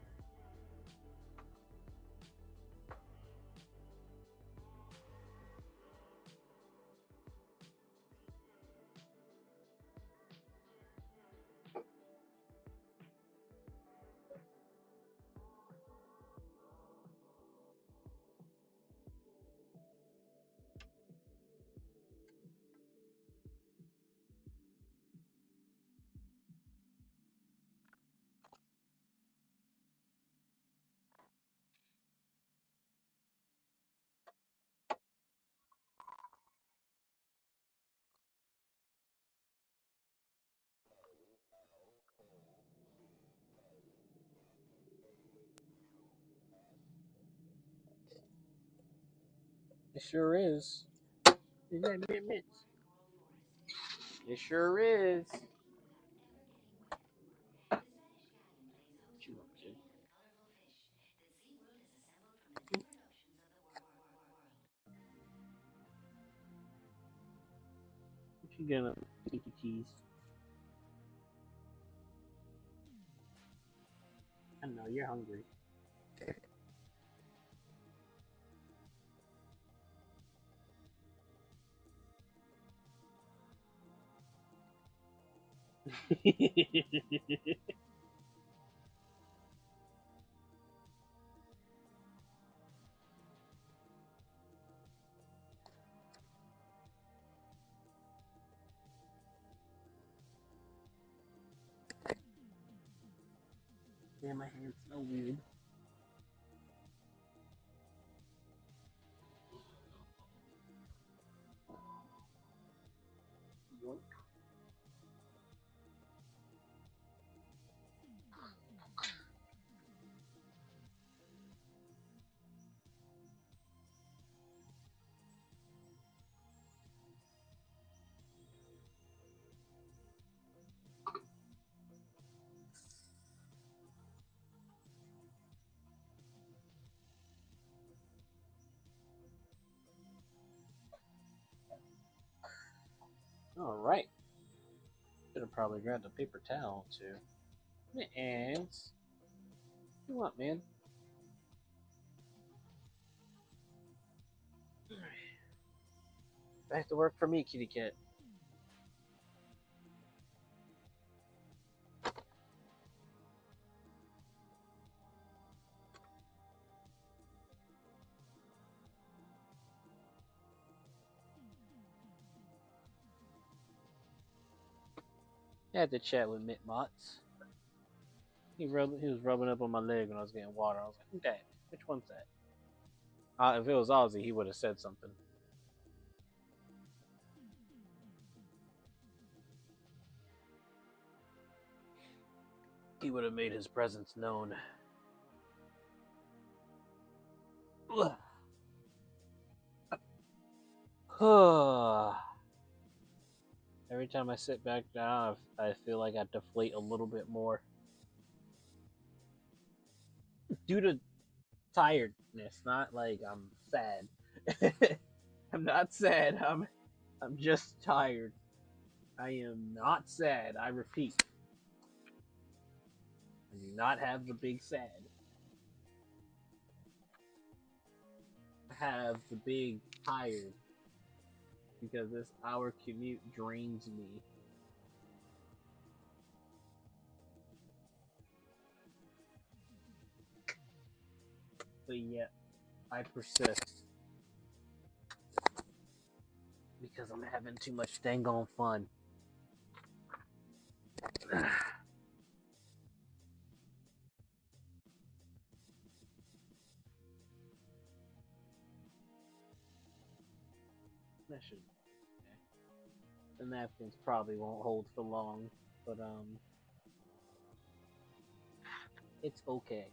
S2: It sure is. It sure is. What you gonna eat the cheese? I know you're hungry. Damn, my hands smell weird. All right. Should have probably grabbed a paper towel too. And what you want, man? Back to work for me, kitty cat. I had to chat with Mitmots. He was rubbing up on my leg when I was getting water. I was like, "Who that? Which one's that?" If it was Ozzy, he would have said something. He would have made his presence known. Every time I sit back down, I feel like I deflate a little bit more due to tiredness. Not like I'm sad. I'm not sad. I'm just tired. I am not sad. I repeat, I do not have the big sad. I have the big tired because this hour commute drains me. But yet, I persist because I'm having too much dang on fun. That should. Okay. The napkins probably won't hold for long, but it's okay.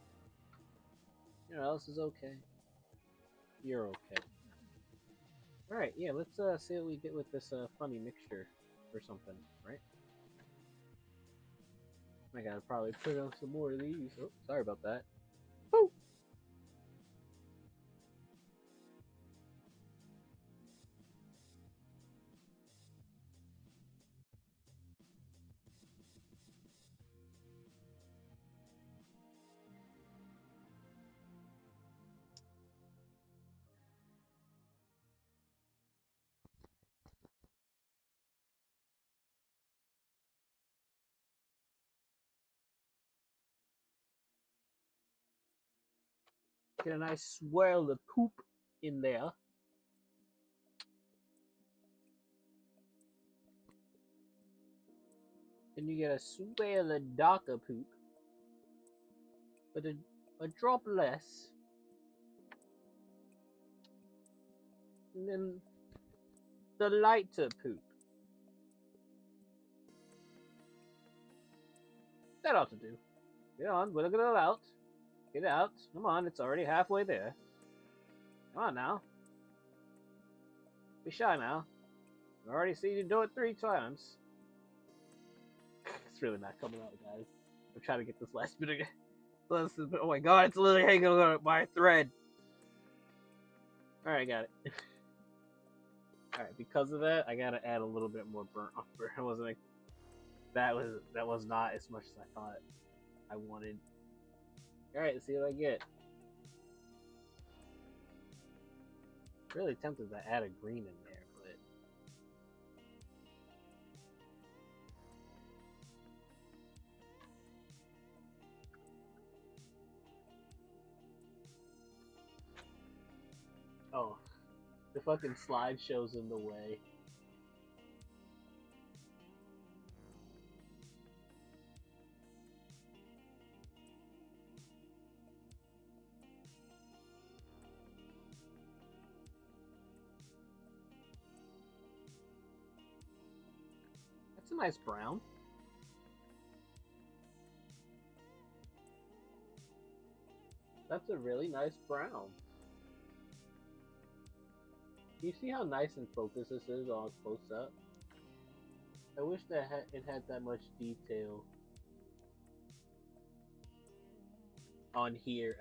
S2: You know, else is okay. You're okay. All right, yeah. Let's see what we get with this funny mixture or something, right? I gotta probably put on some more of these. Oh, sorry about that. Woo! Get a nice swirl of poop in there. Then you get a swirl of darker poop, but a drop less. And then the lighter poop. That ought to do. Get on, we'll get it out. Get it out. Come on, it's already halfway there. Come on now. Be shy now. I've already seen you do it 3 times. It's really not coming out, guys. I'm trying to get this last bit again. Oh my god, it's literally hanging on by a thread. Alright, got it. Alright, because of that, I gotta add a little bit more burnt umber. It wasn't like that was not as much as I thought I wanted. Alright, let's see what I get. Really tempted to add a green in there, but oh, the fucking slideshow's in the way. That's a nice brown. That's a really nice brown. You see how nice and focused this is all close up? I wish that it had that much detail on here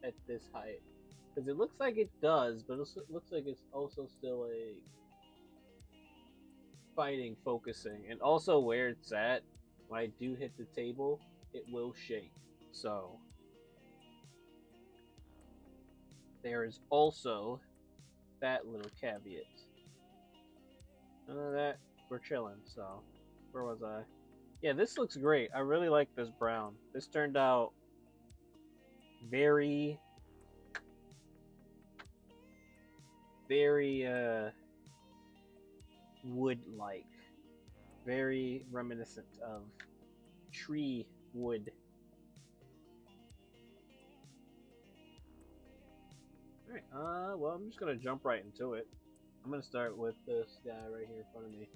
S2: at this height, because it looks like it does, but it looks like it's also still a fighting focusing, and also where it's at. When I do hit the table, it will shake. So there is also that little caveat. None of that, we're chilling. So where was I? Yeah, this looks great. I really like this brown. This turned out very, very wood-like. very reminiscent of tree wood. All right. Well, I'm just gonna jump right into it. I'm gonna start with this guy right here in front of me.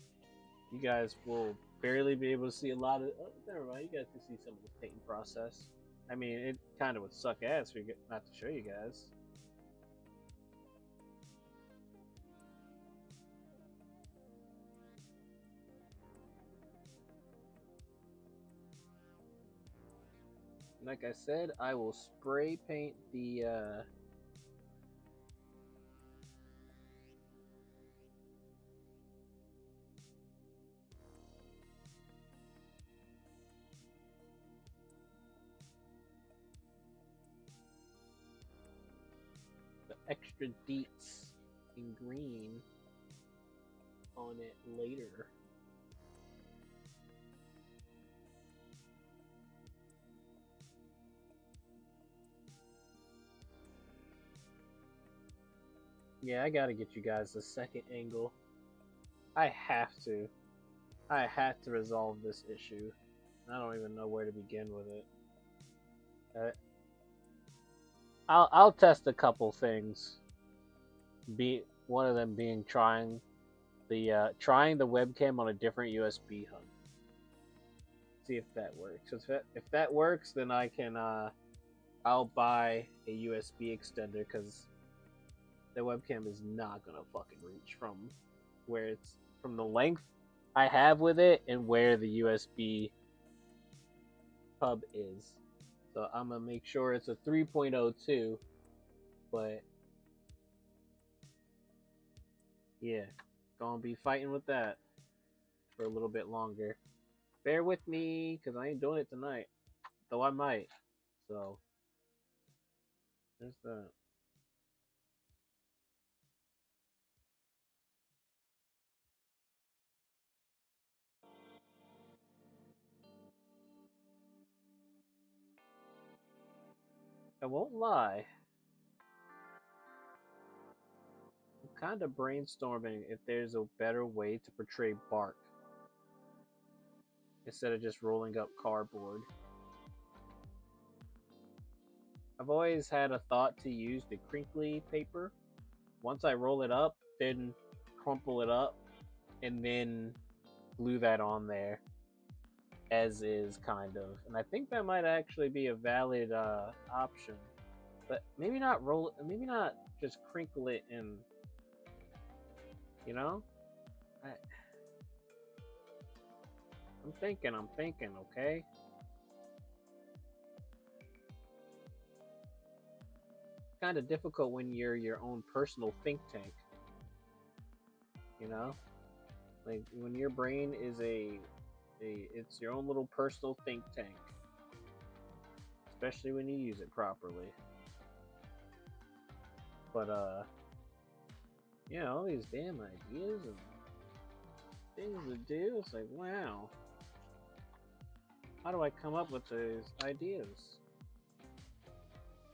S2: You guys will barely be able to see a lot of. Oh, never mind. You guys can see some of this painting process. I mean, it kind of would suck ass for you not to show you guys. Like I said, I will spray paint the extra deets in green on it later. Yeah, I gotta get you guys a second angle. I have to. I had to resolve this issue. I don't even know where to begin with it. Uh, I'll test a couple things. Be one of them being trying the webcam on a different USB hub. See if that works. If that works, then I'll buy a USB extender because the webcam is not gonna fucking reach where it's from the length I have with it and where the USB hub is. So I'm gonna make sure it's a 3.02, but yeah, gonna be fighting with that for a little bit longer. Bear with me, cause I ain't doing it tonight, though I might. So there's that. I won't lie. I'm kind of brainstorming if there's a better way to portray bark instead of just rolling up cardboard. I've always had a thought to use the crinkly paper. Once I roll it up, then crumple it up, and then glue that on there as is, kind of. And I think that might actually be a valid option. But maybe not just crinkle it and, you know? I, I'm thinking, okay? Kind of difficult when you're your own personal think tank, you know? Like when your brain is it's your own little personal think tank, especially when you use it properly. But all these damn ideas and things to do. It's like, wow, how do I come up with these ideas?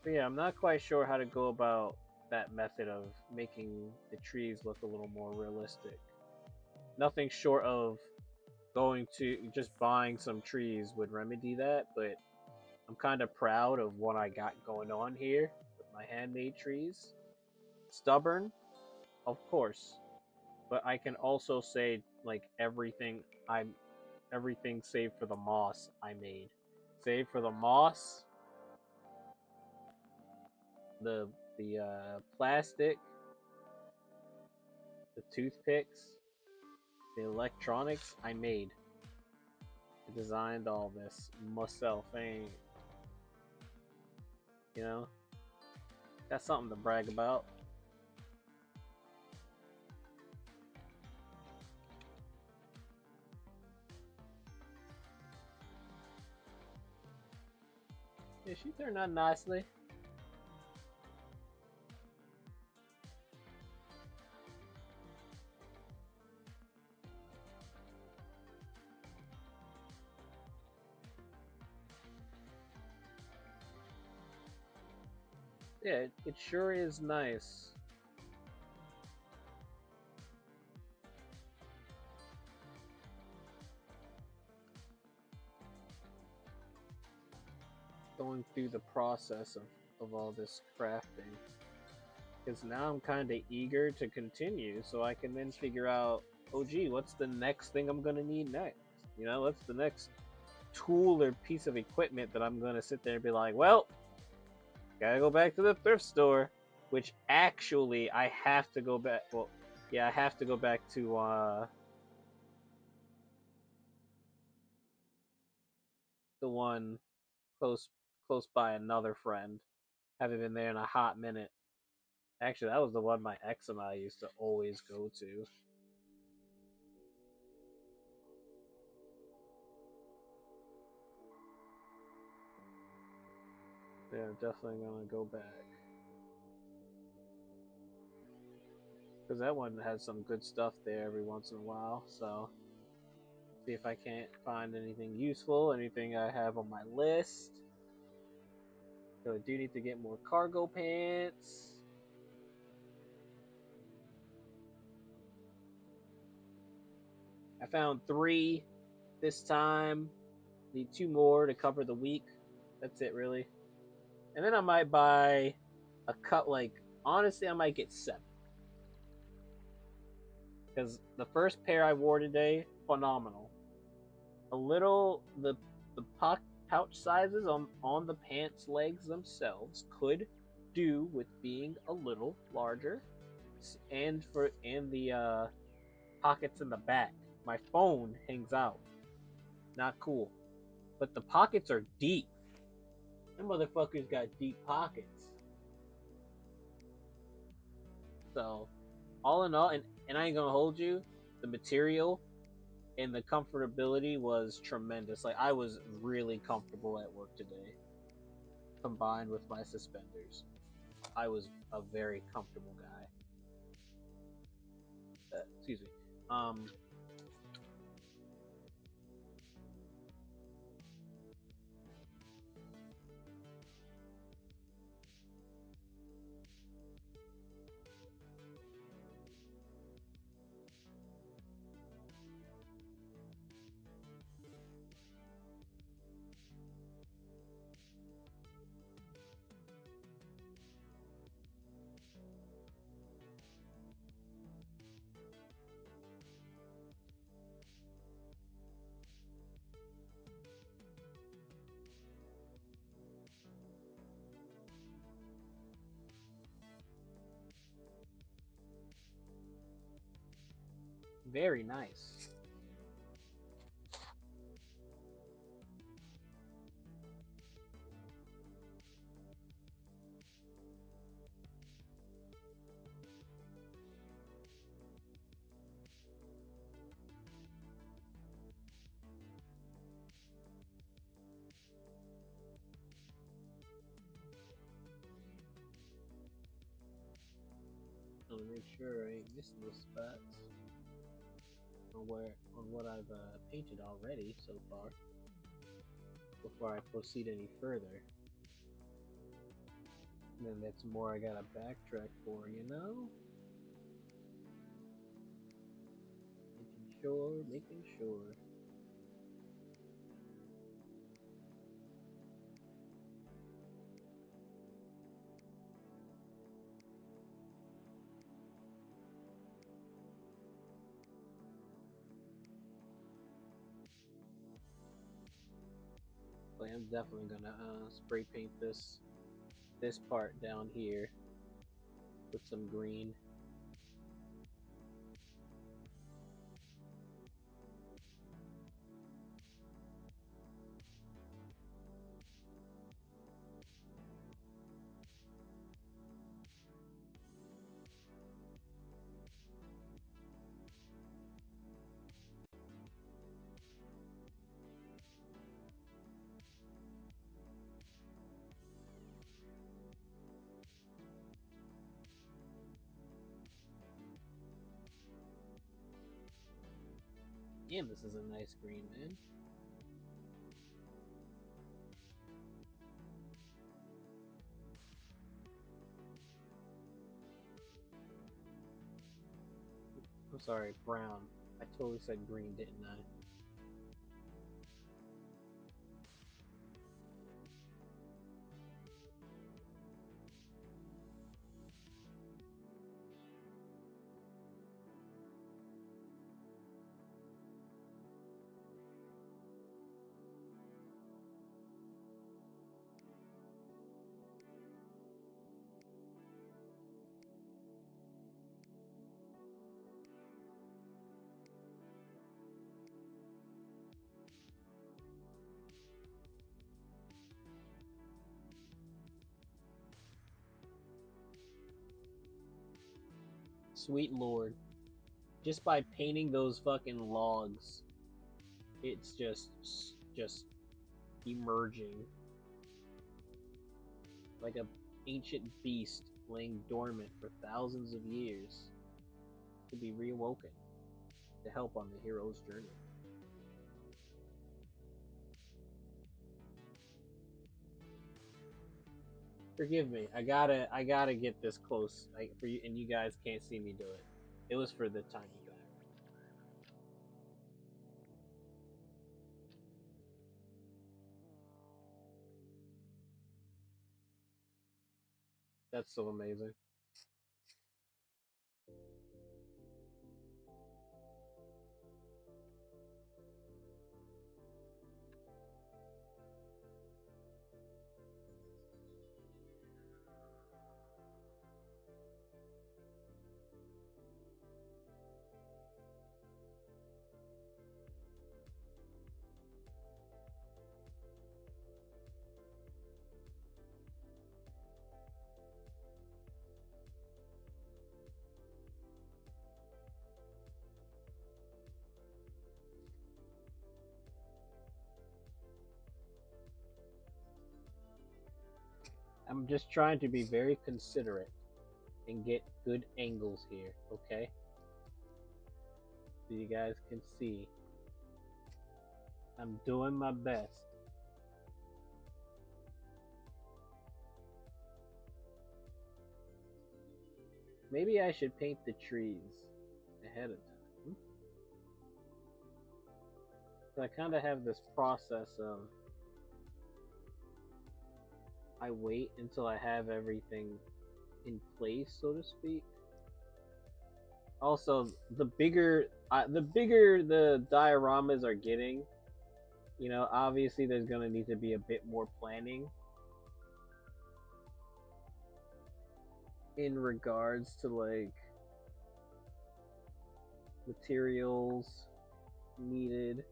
S2: But yeah, I'm not quite sure how to go about that method of making the trees look a little more realistic. Nothing short of going to just buying some trees would remedy that, but I'm kind of proud of what I got going on here with my handmade trees. Stubborn, of course, but I can also say like everything save for the moss I made. Save for the moss, the plastic, the toothpicks, the electronics I made. I designed all this myself. Ain't you know? That's something to brag about. Yeah, she turned out nicely. Yeah, it sure is nice. going through the process of all this crafting. Because now I'm kind of eager to continue so I can then figure out, oh gee, what's the next thing I'm going to need next? You know, what's the next tool or piece of equipment that I'm going to sit there and be like, well, gotta go back to the thrift store, which actually I have to go back. Well, yeah, I have to go back to the one close close by another friend. Haven't been there in a hot minute. Actually, that was the one my ex and I used to always go to. Yeah, definitely gonna go back because that one has some good stuff there every once in a while. So see if I can't find anything useful, anything I have on my list. So I do need to get more cargo pants. I found 3 this time. Need 2 more to cover the week. That's it, really. And then I might buy a cut. Like honestly, I might get 7 because the first pair I wore today, phenomenal. A little the pouch sizes on the pants legs themselves could do with being a little larger, and the pockets in the back. My phone hangs out. Not cool. But the pockets are deep. Them motherfuckers got deep pockets. So, all in all, and I ain't gonna hold you, the material and the comfortability was tremendous. Like, I was really comfortable at work today, combined with my suspenders. I was a very comfortable guy. Excuse me. Um, very nice. Let me make sure I ain't missing those spots on what I've painted already so far before I proceed any further. And then that's more I gotta backtrack for, you know? Making sure. But I'm definitely gonna spray paint this part down here with some green. Damn, this is a nice green, man. I'm sorry, brown. I totally said green, didn't I? Sweet lord. Just by painting those fucking logs, it's just emerging like a ancient beast laying dormant for thousands of years to be reawoken to help on the hero's journey. Forgive me. I gotta get this close for you, and you guys can't see me do it. It was for the tiny guy. That's so amazing. I'm just trying to be very considerate and get good angles here, okay? So you guys can see. I'm doing my best. Maybe I should paint the trees ahead of time. So I kind of have this process of I wait until I have everything in place, so to speak. Also, the bigger the dioramas are getting, obviously there's gonna need to be a bit more planning in regards to like materials needed.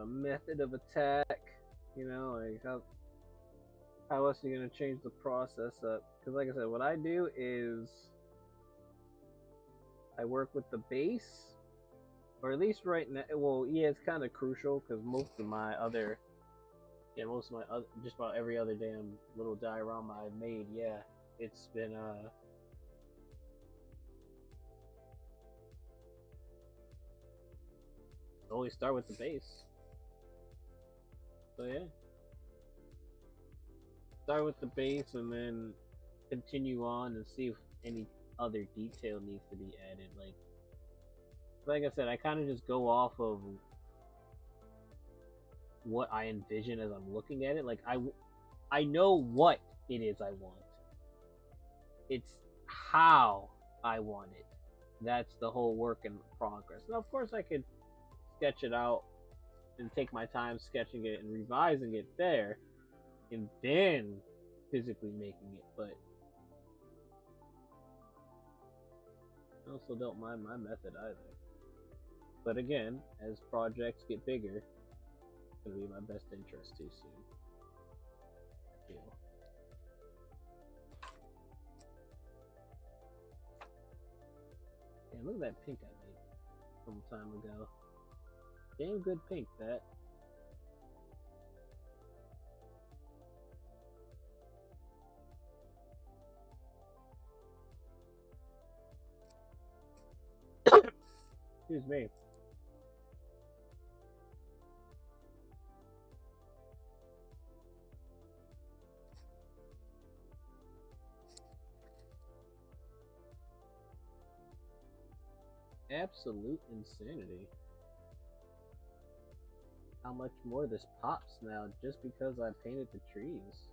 S2: Method of attack, like how else are you gonna change the process up? Because like I said, what I do is I work with the base, or at least right now. Well, yeah, it's kind of crucial because most of my other, just about every other damn little diorama I've made, yeah, it's been always start with the base. So yeah, start with the base and then continue on and see if any other detail needs to be added. Like I said, I kind of just go off of what I envision as I'm looking at it. Like I know what it is I want. It's how I want it. That's the whole work in progress. Now, of course, I could sketch it out and take my time sketching it and revising it there, and then physically making it. But I also don't mind my method either. But again, as projects get bigger, it's gonna be in my best interest too soon. I feel. Yeah, look at that pink I made some time ago. Damn good pink, that. Excuse me. Absolute insanity. How much more this pops now just because I painted the trees.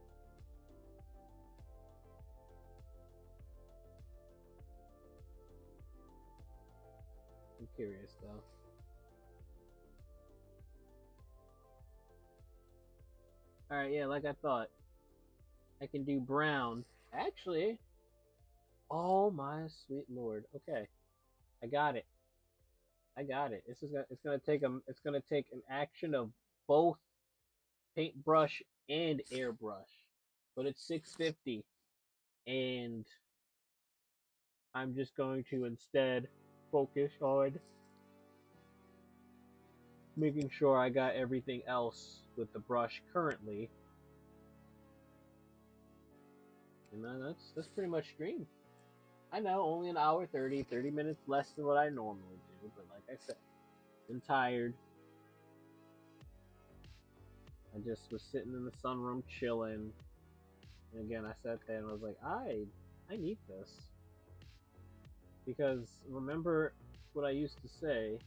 S2: I'm curious though. Alright, yeah, like I thought. I can do brown. Actually, oh my sweet lord. Okay. I got it. I got it. It's gonna take an action of both paintbrush and airbrush, but it's 650, and I'm just going to instead focus on making sure I got everything else with the brush currently. And then that's pretty much streamed. I know, only an hour 30 minutes less than what I normally do, but like I said, I'm tired. I just was sitting in the sunroom chilling. And again, I sat there and I was like, I need this. Because remember what I used to say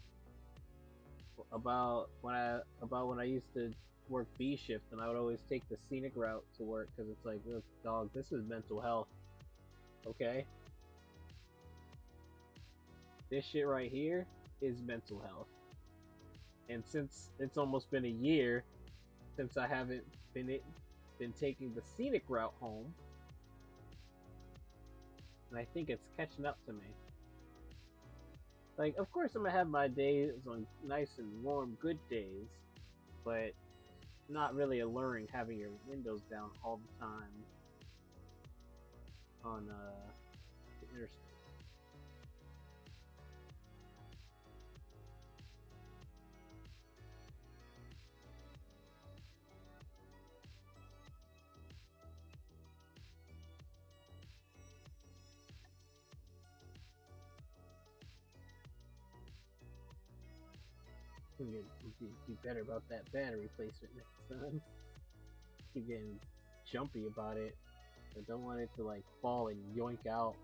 S2: about when I used to work B shift, and I would always take the scenic route to work because it's like, look, dog, this is mental health. Okay, this shit right here is mental health. And since it's almost been a year since I haven't been taking the scenic route home, and I think it's catching up to me. Like, of course, I'm gonna have my days on nice and warm, good days, but not really alluring having your windows down all the time on the interstate. You do better about that battery placement next time. Keep getting jumpy about it. I don't want it to like fall and yoink out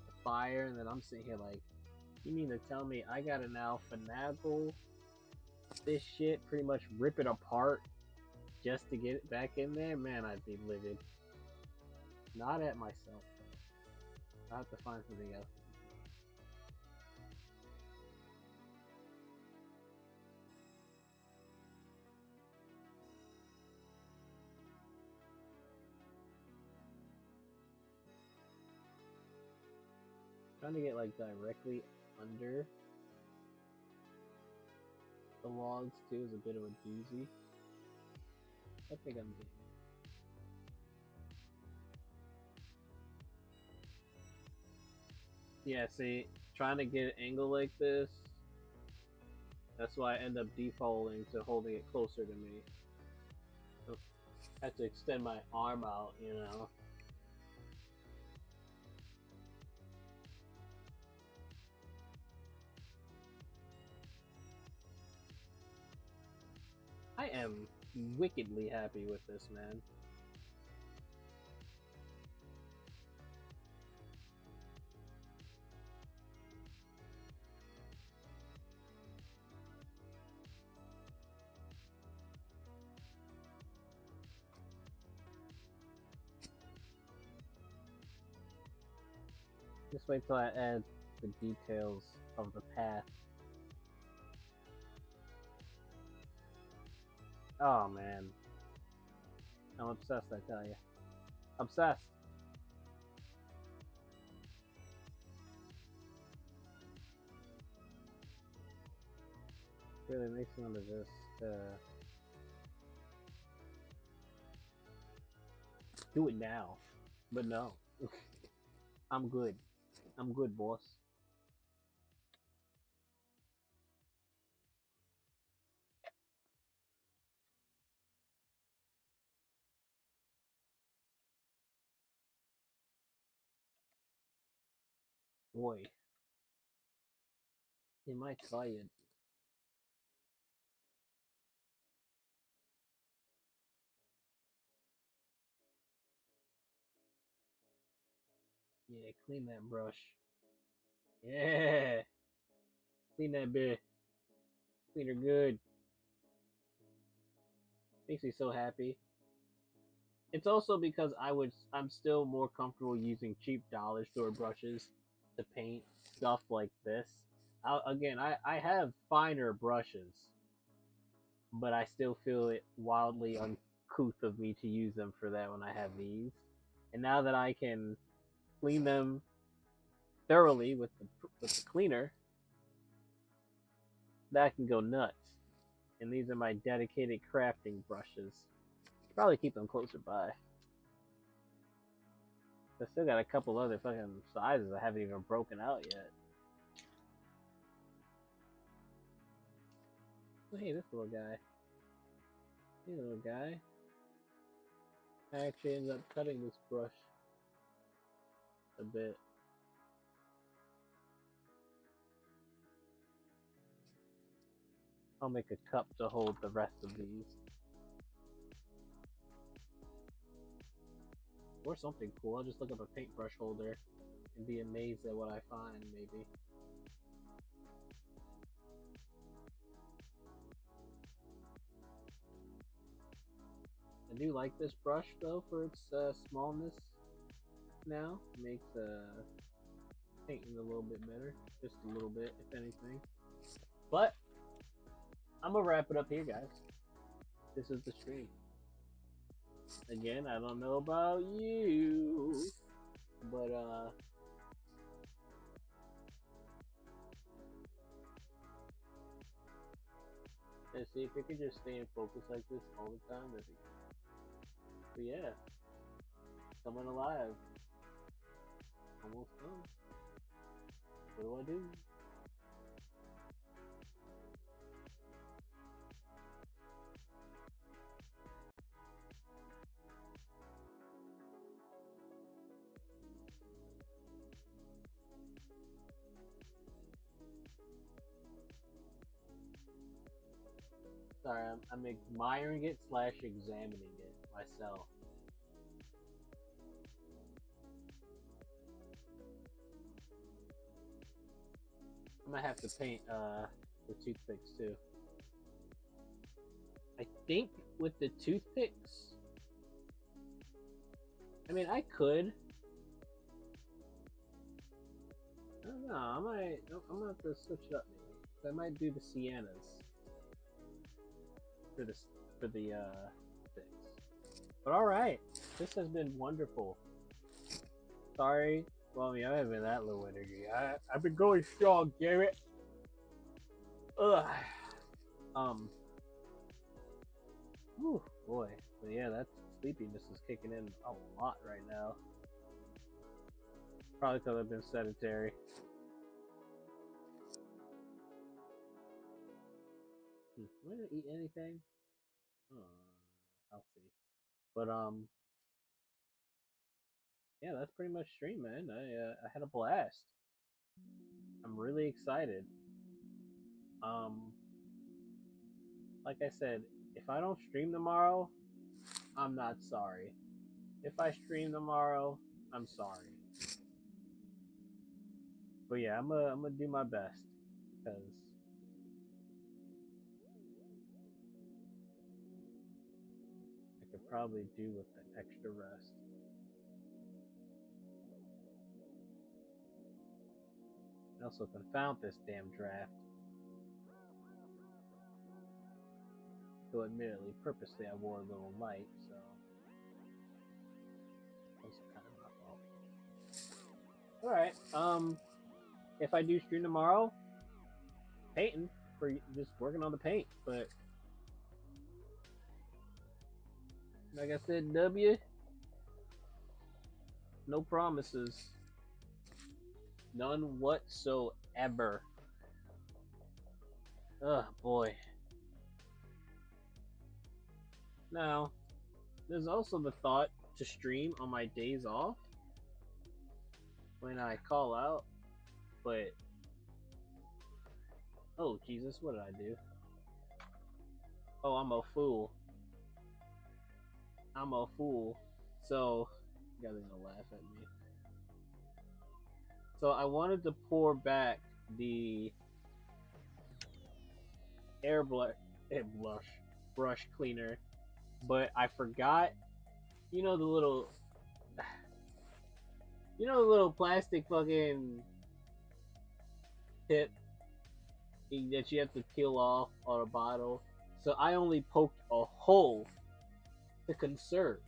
S2: the fire, and then I'm sitting here like, you mean to tell me I gotta now finagle this shit, pretty much rip it apart just to get it back in there? Man, I'd be livid. Not at myself though. I have to find something else. Trying to get like directly under the logs too is a bit of a doozy. I think I'm getting. Yeah, see, trying to get an angle like this, that's why I end up defaulting to holding it closer to me. So I have to extend my arm out, you know. I am wickedly happy with this, man. Just wait till I add the details of the path. Oh man, I'm obsessed. I tell you, obsessed. Really makes me want to just do it now, but no, I'm good. I'm good, boss. Boy, am I tired? Yeah, clean that brush. Yeah, clean that bit. Clean her good. Makes me so happy. It's also because I'm still more comfortable using cheap dollar store brushes to paint stuff like this. I have finer brushes, but I still feel it wildly uncouth of me to use them for that when I have these. And now that I can clean them thoroughly with the cleaner, that can go nuts. And these are my dedicated crafting brushes. Probably keep them closer by. I still got a couple other fucking sizes I haven't even broken out yet. Oh, hey, this little guy. Hey, little guy. I actually ended up cutting this brush a bit. I'll make a cup to hold the rest of these. Or something cool. I'll just look up a paintbrush holder and be amazed at what I find, maybe. I do like this brush, though, for its smallness now. It makes painting a little bit better. Just a little bit, if anything. But, I'm going to wrap it up here, guys. This is the stream. Again, I don't know about you, but let's see if we can just stay in focus like this all the time. That'd be good. But yeah, coming alive, almost done. What do? Sorry, I'm admiring it / examining it myself. I'm gonna have to paint the toothpicks too. I think with the toothpicks, I mean I could. I don't know. I'm gonna have to switch it up maybe. I might do the siennas for the sticks. But all right, this has been wonderful. Sorry, well, I mean, I haven't been that low energy. I've been going strong, Garrett. Ugh. Whew, boy. But yeah, that sleepiness is kicking in a lot right now. Probably because I've been sedentary. Am I gonna eat anything? I'll see. But yeah, that's pretty much stream, man. I had a blast. I'm really excited. Um, like I said, if I don't stream tomorrow, I'm not sorry. If I stream tomorrow, I'm sorry. But yeah, I'm gonna do my best because I could probably do with the extra rest. I also confound this damn draft. Though admittedly, purposely I wore a little light, so that's kind of my fault. All right. If I do stream tomorrow, painting for just working on the paint, but like I said, no promises, none whatsoever. Oh boy. Now, there's also the thought to stream on my days off when I call out, but oh Jesus, what did I do? Oh, I'm a fool. I'm a fool. So, you guys are gonna laugh at me. So I wanted to pour back the brush cleaner, but I forgot. You know the little plastic fucking tip that you have to peel off on a bottle. So I only poked a hole to conserve.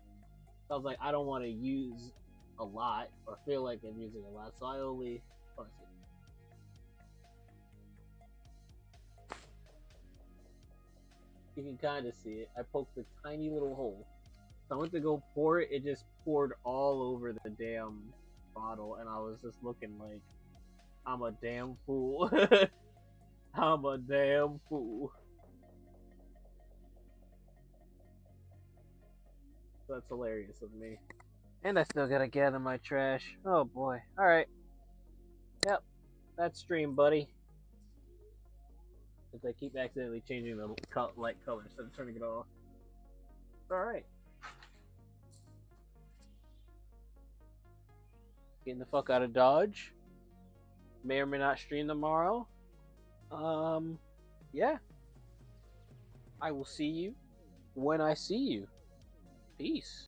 S2: So I was like, I don't want to use a lot or feel like I'm using a lot, so I only you can kind of see it. I poked a tiny little hole So I went to go pour it. It just poured all over the damn bottle, and I was just looking like I'm a damn fool. I'm a damn fool. That's hilarious of me. And I still gotta gather my trash. Oh boy. Alright. Yep. That's stream, buddy. Because I keep accidentally changing the light color instead of turning it off. Alright. Getting the fuck out of Dodge. May or may not stream tomorrow. Yeah. I will see you when I see you. Peace.